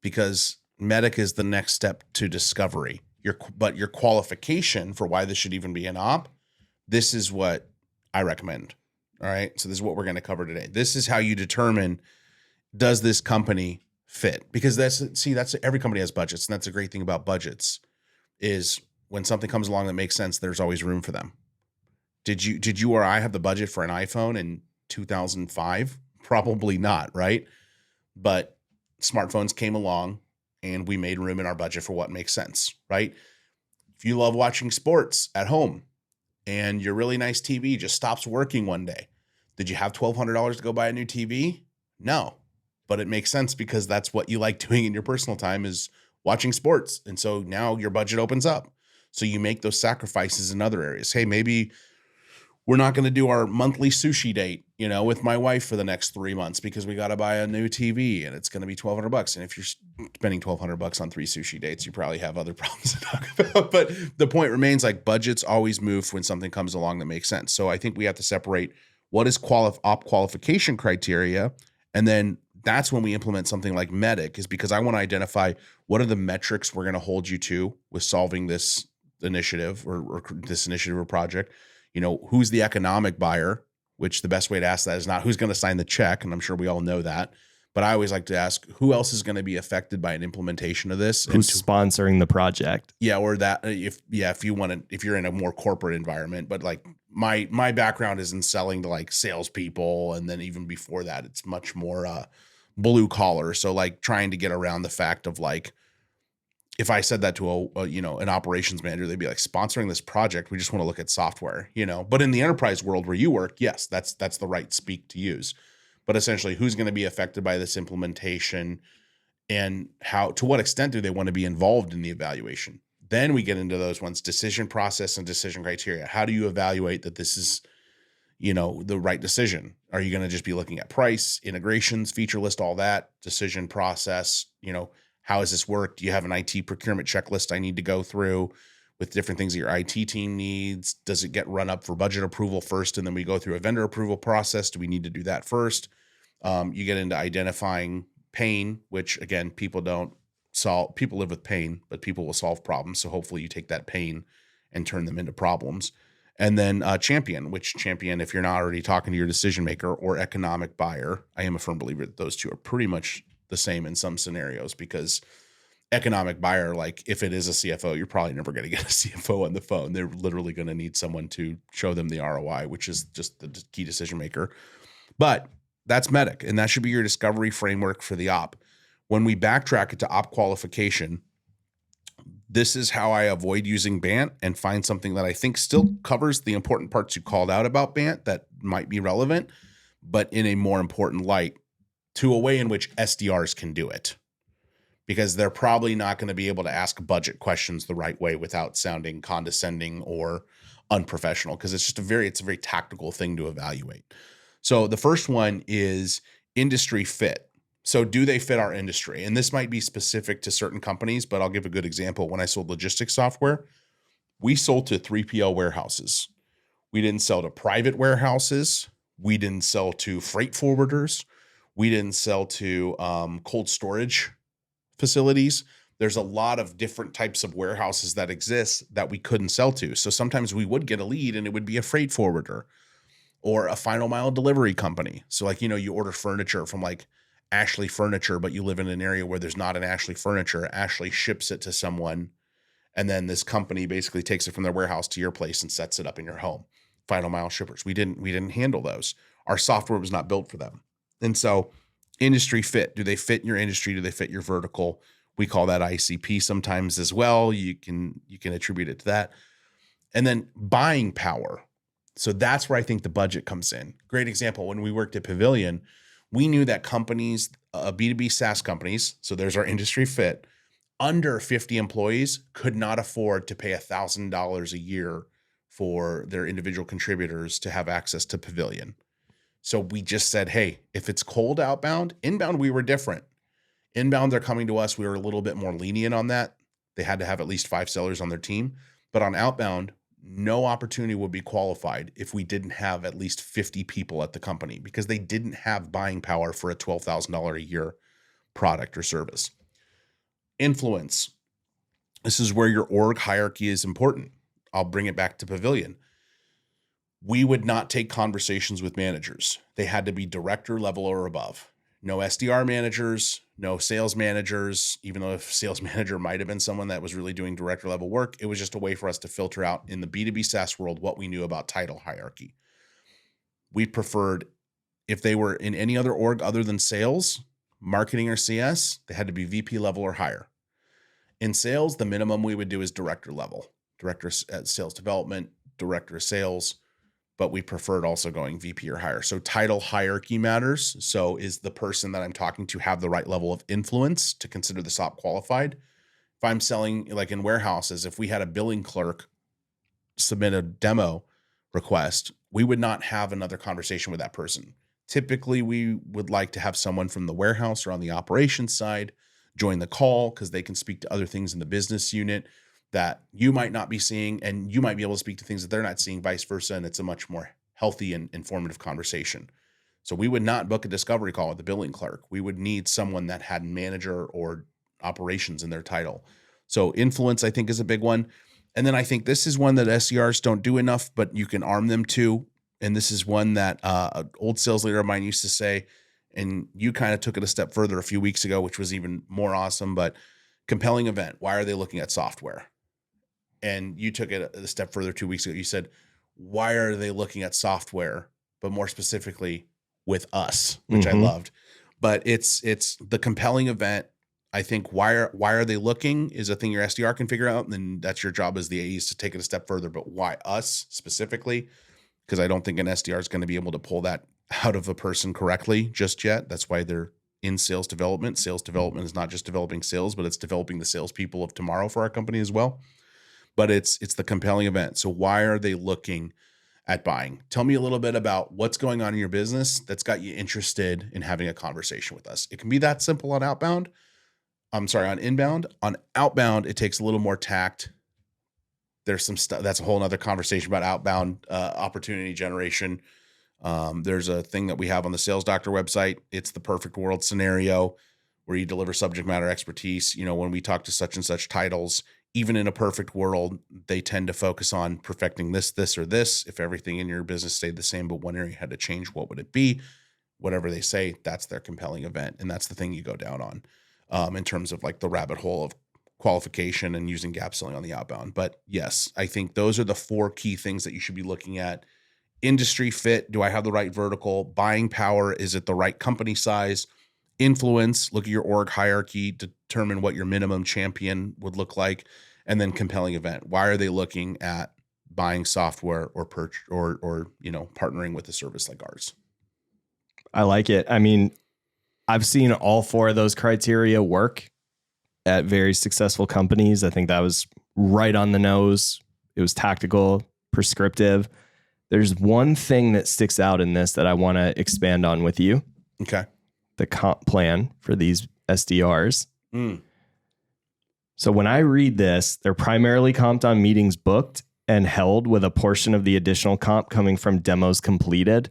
Because Medic is the next step to discovery. But your qualification for why this should even be an op, this is what I recommend. All right. So this is what we're going to cover today. This is how you determine, does this company fit? Because that's every company has budgets. And that's a great thing about budgets, is when something comes along that makes sense, there's always room for them. Did you or I have the budget for an iPhone in 2005? Probably not, right? But smartphones came along and we made room in our budget for what makes sense, right? If you love watching sports at home and your really nice TV just stops working one day, did you have $1,200 to go buy a new TV? No, but it makes sense because that's what you like doing in your personal time, is watching sports. And so now your budget opens up. So you make those sacrifices in other areas. Hey, maybe we're not going to do our monthly sushi date, with my wife for the next 3 months because we got to buy a new TV and it's going to be $1,200. And if you're spending $1,200 on 3 sushi dates, you probably have other problems to talk about. But the point remains, like, budgets always move when something comes along that makes sense. So I think we have to separate what is op qualification criteria. And then that's when we implement something like Medic, is because I want to identify what are the metrics we're going to hold you to with solving this initiative or this initiative or project. Who's the economic buyer, which the best way to ask that is not who's going to sign the check. And I'm sure we all know that, but I always like to ask who else is going to be affected by an implementation of this. Who's sponsoring the project? Yeah. Or that if you're in a more corporate environment, but like my background is in selling to like salespeople. And then even before that, it's much more blue collar. So like trying to get around the fact of like, if I said that to an operations manager, they'd be like, sponsoring this project, we just want to look at software, but in the enterprise world where you work, yes, that's the right speak to use. But essentially, who's going to be affected by this implementation, and to what extent do they want to be involved in the evaluation? Then we get into those ones: decision process and decision criteria. How do you evaluate that this is, the right decision? Are you going to just be looking at price, integrations, feature list, all that? Decision process, how does this work? Do you have an IT procurement checklist I need to go through with different things that your IT team needs? Does it get run up for budget approval first, and then we go through a vendor approval process? Do we need to do that first? You get into identifying pain, which again, people don't solve. People live with pain, but people will solve problems. So hopefully you take that pain and turn them into problems. And then champion, if you're not already talking to your decision maker, or economic buyer. I am a firm believer that those two are pretty much the same in some scenarios, because economic buyer, like if it is a CFO, you're probably never going to get a CFO on the phone. They're literally going to need someone to show them the ROI, which is just the key decision maker. But that's Medic, and that should be your discovery framework for the op. When we backtrack it to op qualification, this is how I avoid using BANT and find something that I think still covers the important parts you called out about BANT that might be relevant, but in a more important light, to a way in which SDRs can do it, because they're probably not going to be able to ask budget questions the right way without sounding condescending or unprofessional, because it's a very tactical thing to evaluate. So the first one is industry fit. So do they fit our industry? And this might be specific to certain companies, but I'll give a good example. When I sold logistics software, we sold to 3PL warehouses. We didn't sell to private warehouses. We didn't sell to freight forwarders. We didn't sell to cold storage facilities. There's a lot of different types of warehouses that exist that we couldn't sell to. So sometimes we would get a lead and it would be a freight forwarder or a final mile delivery company. So like, you order furniture from like Ashley Furniture, but you live in an area where there's not an Ashley Furniture. Ashley ships it to someone, and then this company basically takes it from their warehouse to your place and sets it up in your home. Final mile shippers. We didn't handle those. Our software was not built for them. And so industry fit, do they fit in your industry? Do they fit your vertical? We call that ICP sometimes as well. You can attribute it to that. And then buying power. So that's where I think the budget comes in. Great example. When we worked at Pavilion, we knew that companies, B2B SaaS companies, so there's our industry fit, under 50 employees could not afford to pay $1,000 a year for their individual contributors to have access to Pavilion. So we just said, hey, if it's cold outbound, inbound, we were different. Inbound, they're coming to us. We were a little bit more lenient on that. They had to have at least 5 sellers on their team. But on outbound, no opportunity would be qualified if we didn't have at least 50 people at the company, because they didn't have buying power for a $12,000 a year product or service. Influence. This is where your org hierarchy is important. I'll bring it back to Pavilion. We would not take conversations with managers. They had to be director level or above. No SDR managers, no sales managers, even though a sales manager might have been someone that was really doing director level work. It was just a way for us to filter out in the B2B SaaS world what we knew about title hierarchy. We preferred, if they were in any other org other than sales, marketing, or CS, they had to be VP level or higher. In sales, the minimum we would do is director level, director of sales development, director of sales, but we preferred also going VP or higher. So title hierarchy matters. So is the person that I'm talking to have the right level of influence to consider the SOP qualified? If I'm selling, like in warehouses, if we had a billing clerk submit a demo request, we would not have another conversation with that person. Typically, we would like to have someone from the warehouse or on the operations side join the call, because they can speak to other things in the business unit that you might not be seeing, and you might be able to speak to things that they're not seeing, vice versa. And it's a much more healthy and informative conversation. So we would not book a discovery call with the billing clerk. We would need someone that had manager or operations in their title. So influence, I think, is a big one. And then I think this is one that SDRs don't do enough, but you can arm them to. And this is one that an old sales leader of mine used to say, and you kind of took it a step further a few weeks ago, which was even more awesome. But compelling event, why are they looking at software? And you took it a step further 2 weeks ago. You said, why are they looking at software, but more specifically with us, which I loved. But it's the compelling event. I think why are they looking is a thing your SDR can figure out. And then that's your job as the AEs to take it a step further. But why us specifically? Because I don't think an SDR is going to be able to pull that out of a person correctly just yet. That's why they're in sales development. Sales development is not just developing sales, but it's developing the salespeople of tomorrow for our company as well. But it's the compelling event. So why are they looking at buying? Tell me a little bit about what's going on in your business that's got you interested in having a conversation with us. It can be that simple on outbound. I'm sorry, on inbound. On outbound, it takes a little more tact. There's some stuff that's a whole nother conversation about outbound opportunity generation. There's a thing that we have on the Sales Doctor website. It's the perfect world scenario where you deliver subject matter expertise. You know, when we talk to such and such titles, even in a perfect world, they tend to focus on perfecting this, or this. If everything in your business stayed the same, but one area had to change, what would it be? Whatever they say, that's their compelling event. And that's the thing you go down on in terms of like the rabbit hole of qualification and using gap selling on the outbound. But yes, I think those are the 4 key things that you should be looking at. Industry fit. Do I have the right vertical? Buying power. Is it the right company size? Influence. Look at your org hierarchy, determine what your minimum champion would look like. And then compelling event. Why are they looking at buying software or partnering with a service like ours? I like it. I mean, I've seen all 4 of those criteria work at very successful companies. I think that was right on the nose. It was tactical, prescriptive. There's one thing that sticks out in this that I want to expand on with you. Okay. The comp plan for these SDRs. So when I read this, they're primarily comped on meetings booked and held, with a portion of the additional comp coming from demos completed.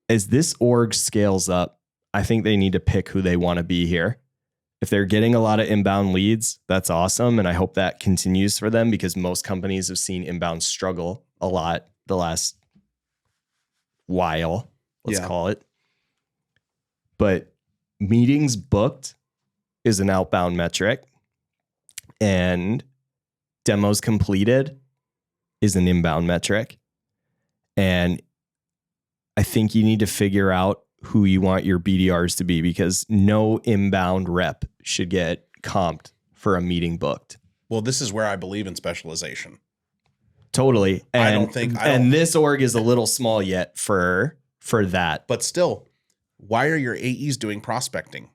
As this org scales up, I think they need to pick who they want to be here. If they're getting a lot of inbound leads, that's awesome. And I hope that continues for them, because most companies have seen inbound struggle a lot the last while, let's call it. But meetings booked is an outbound metric, and demos completed is an inbound metric. And I think you need to figure out who you want your BDRs to be, because no inbound rep should get comped for a meeting booked. Well, this is where I believe in specialization. Totally. And and this org is a little small yet for that. But still, why are your AEs doing prospecting?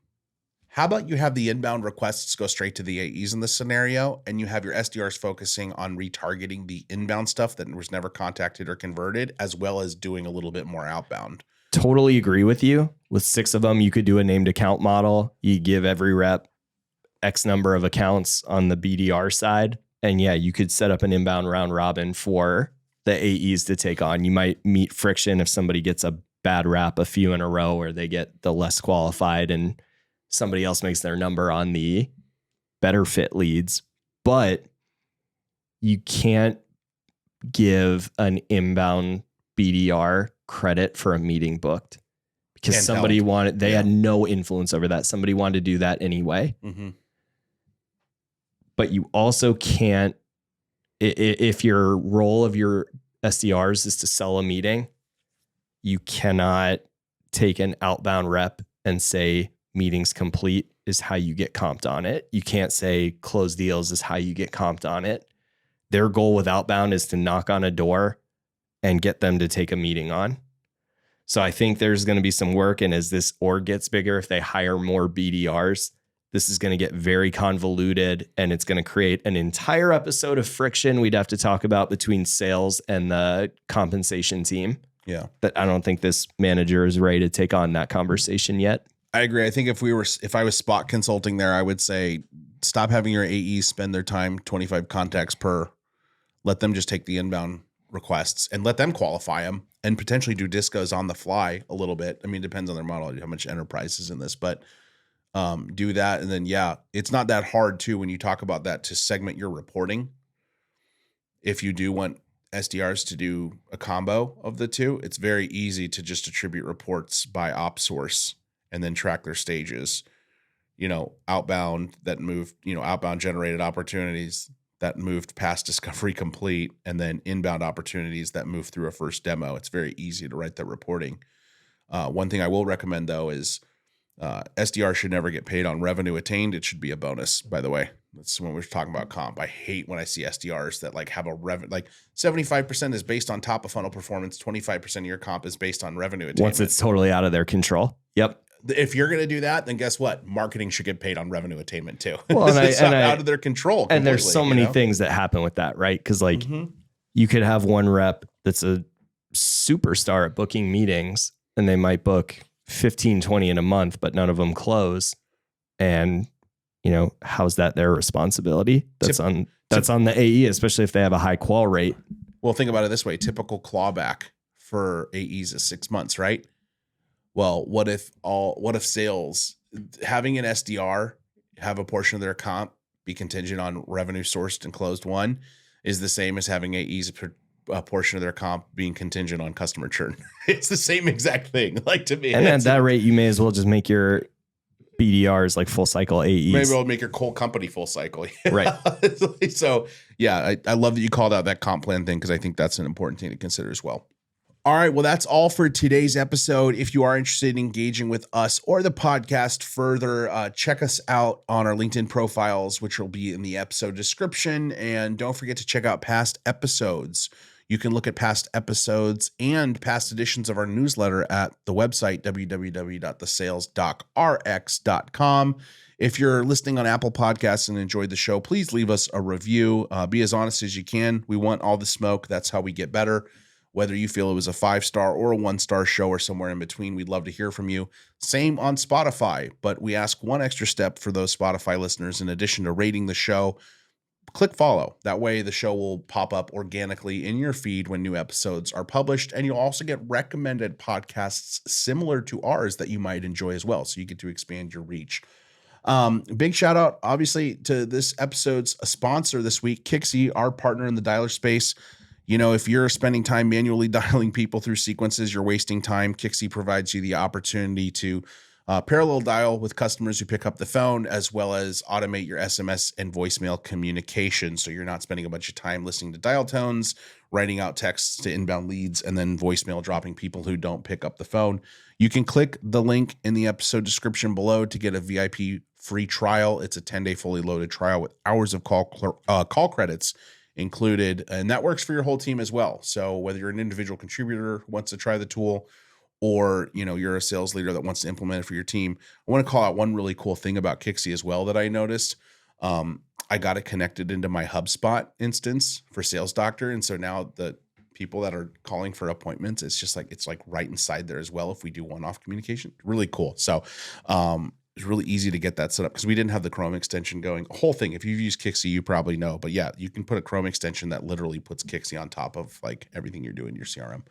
How about you have the inbound requests go straight to the AEs in this scenario, and you have your SDRs focusing on retargeting the inbound stuff that was never contacted or converted, as well as doing a little bit more outbound? Totally agree with you. With 6 of them, you could do a named account model. You give every rep X number of accounts on the BDR side. And yeah, you could set up an inbound round robin for the AEs to take on. You might meet friction if somebody gets a bad rap a few in a row, or they get the less qualified and somebody else makes their number on the better fit leads. But you can't give an inbound BDR credit for a meeting booked because somebody wanted, they had no influence over that. Somebody wanted to do that anyway. Mm-hmm. But you also can't, if your role of your SDRs is to sell a meeting, you cannot take an outbound rep and say meetings complete is how you get comped on it. You can't say close deals is how you get comped on it. Their goal with outbound is to knock on a door and get them to take a meeting on. So I think there's going to be some work. And as this org gets bigger, if they hire more BDRs, this is going to get very convoluted, and it's going to create an entire episode of friction we'd have to talk about between sales and the compensation team. Yeah. But I don't think this manager is ready to take on that conversation yet. I agree. I think if I was spot consulting there, I would say stop having your AEs spend their time 25 contacts per. Let them just take the inbound requests and let them qualify them and potentially do discos on the fly a little bit. I mean, it depends on their model, how much enterprise is in this, but do that. And then, yeah, it's not that hard too, when you talk about that, to segment your reporting. If you do want SDRs to do a combo of the two, it's very easy to just attribute reports by op source and then track their stages, outbound that moved, outbound generated opportunities that moved past discovery complete, and then inbound opportunities that moved through a first demo. It's very easy to write that reporting. One thing I will recommend though is SDR should never get paid on revenue attained. It should be a bonus, by the way. That's when we're talking about comp. I hate when I see SDRs that have a revenue, 75% is based on top of funnel performance. 25% of your comp is based on revenue attainment. Once it's totally out of their control. Yep. If you're going to do that, then guess what? Marketing should get paid on revenue attainment too. Well, it's out of their control. And there's so many things that happen with that, right? Because you could have one rep that's a superstar at booking meetings, and they might book 15, 20 in a month, but none of them close. And, how's that their responsibility? That's on the AE, especially if they have a high qual rate. Well, think about it this way. Typical clawback for AEs is 6 months, right? Well, what if sales, having an SDR have a portion of their comp be contingent on revenue sourced and closed won is the same as having AEs a portion of their comp being contingent on customer churn. It's the same exact thing. To me, and at that rate, you may as well just make your BDRs like full cycle AEs. Maybe we'll make your whole company full cycle. Right. So yeah, I love that you called out that comp plan thing, because I think that's an important thing to consider as well. All right. Well, that's all for today's episode. If you are interested in engaging with us or the podcast further, check us out on our LinkedIn profiles, which will be in the episode description. And don't forget to check out past episodes. You can look at past episodes and past editions of our newsletter at the website, www.thesales.rx.com. If you're listening on Apple Podcasts and enjoyed the show, please leave us a review. Be as honest as you can. We want all the smoke. That's how we get better. Whether you feel it was a 5-star or a 1-star show or somewhere in between, we'd love to hear from you. Same on Spotify, but we ask one extra step for those Spotify listeners. In addition to rating the show, click follow. That way the show will pop up organically in your feed when new episodes are published. And you'll also get recommended podcasts similar to ours that you might enjoy as well. So you get to expand your reach. Big shout out, obviously, to this episode's sponsor this week, Kixie, our partner in the dialer space. If you're spending time manually dialing people through sequences, you're wasting time. Kixie provides you the opportunity to parallel dial with customers who pick up the phone, as well as automate your SMS and voicemail communication. So you're not spending a bunch of time listening to dial tones, writing out texts to inbound leads, and then voicemail dropping people who don't pick up the phone. You can click the link in the episode description below to get a VIP free trial. It's a 10-day fully loaded trial with hours of call credits included, and that works for your whole team as well. So whether you're an individual contributor who wants to try the tool, or you're a sales leader that wants to implement it for your team, I want to call out one really cool thing about Kixie as well that I noticed. I got it connected into my HubSpot instance for Sales Doctor, and so now the people that are calling for appointments, it's like right inside there as well if we do one-off communication. Really cool. So it's really easy to get that set up because we didn't have the Chrome extension going. The whole thing, if you've used Kixie, you probably know. But yeah, you can put a Chrome extension that literally puts Kixie on top of like everything you're doing in your CRM.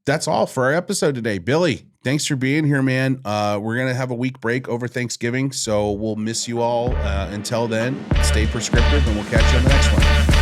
That's all for our episode today. Billy, thanks for being here, man. We're going to have a week break over Thanksgiving, so we'll miss you all. Until then, stay prescriptive, and we'll catch you on the next one.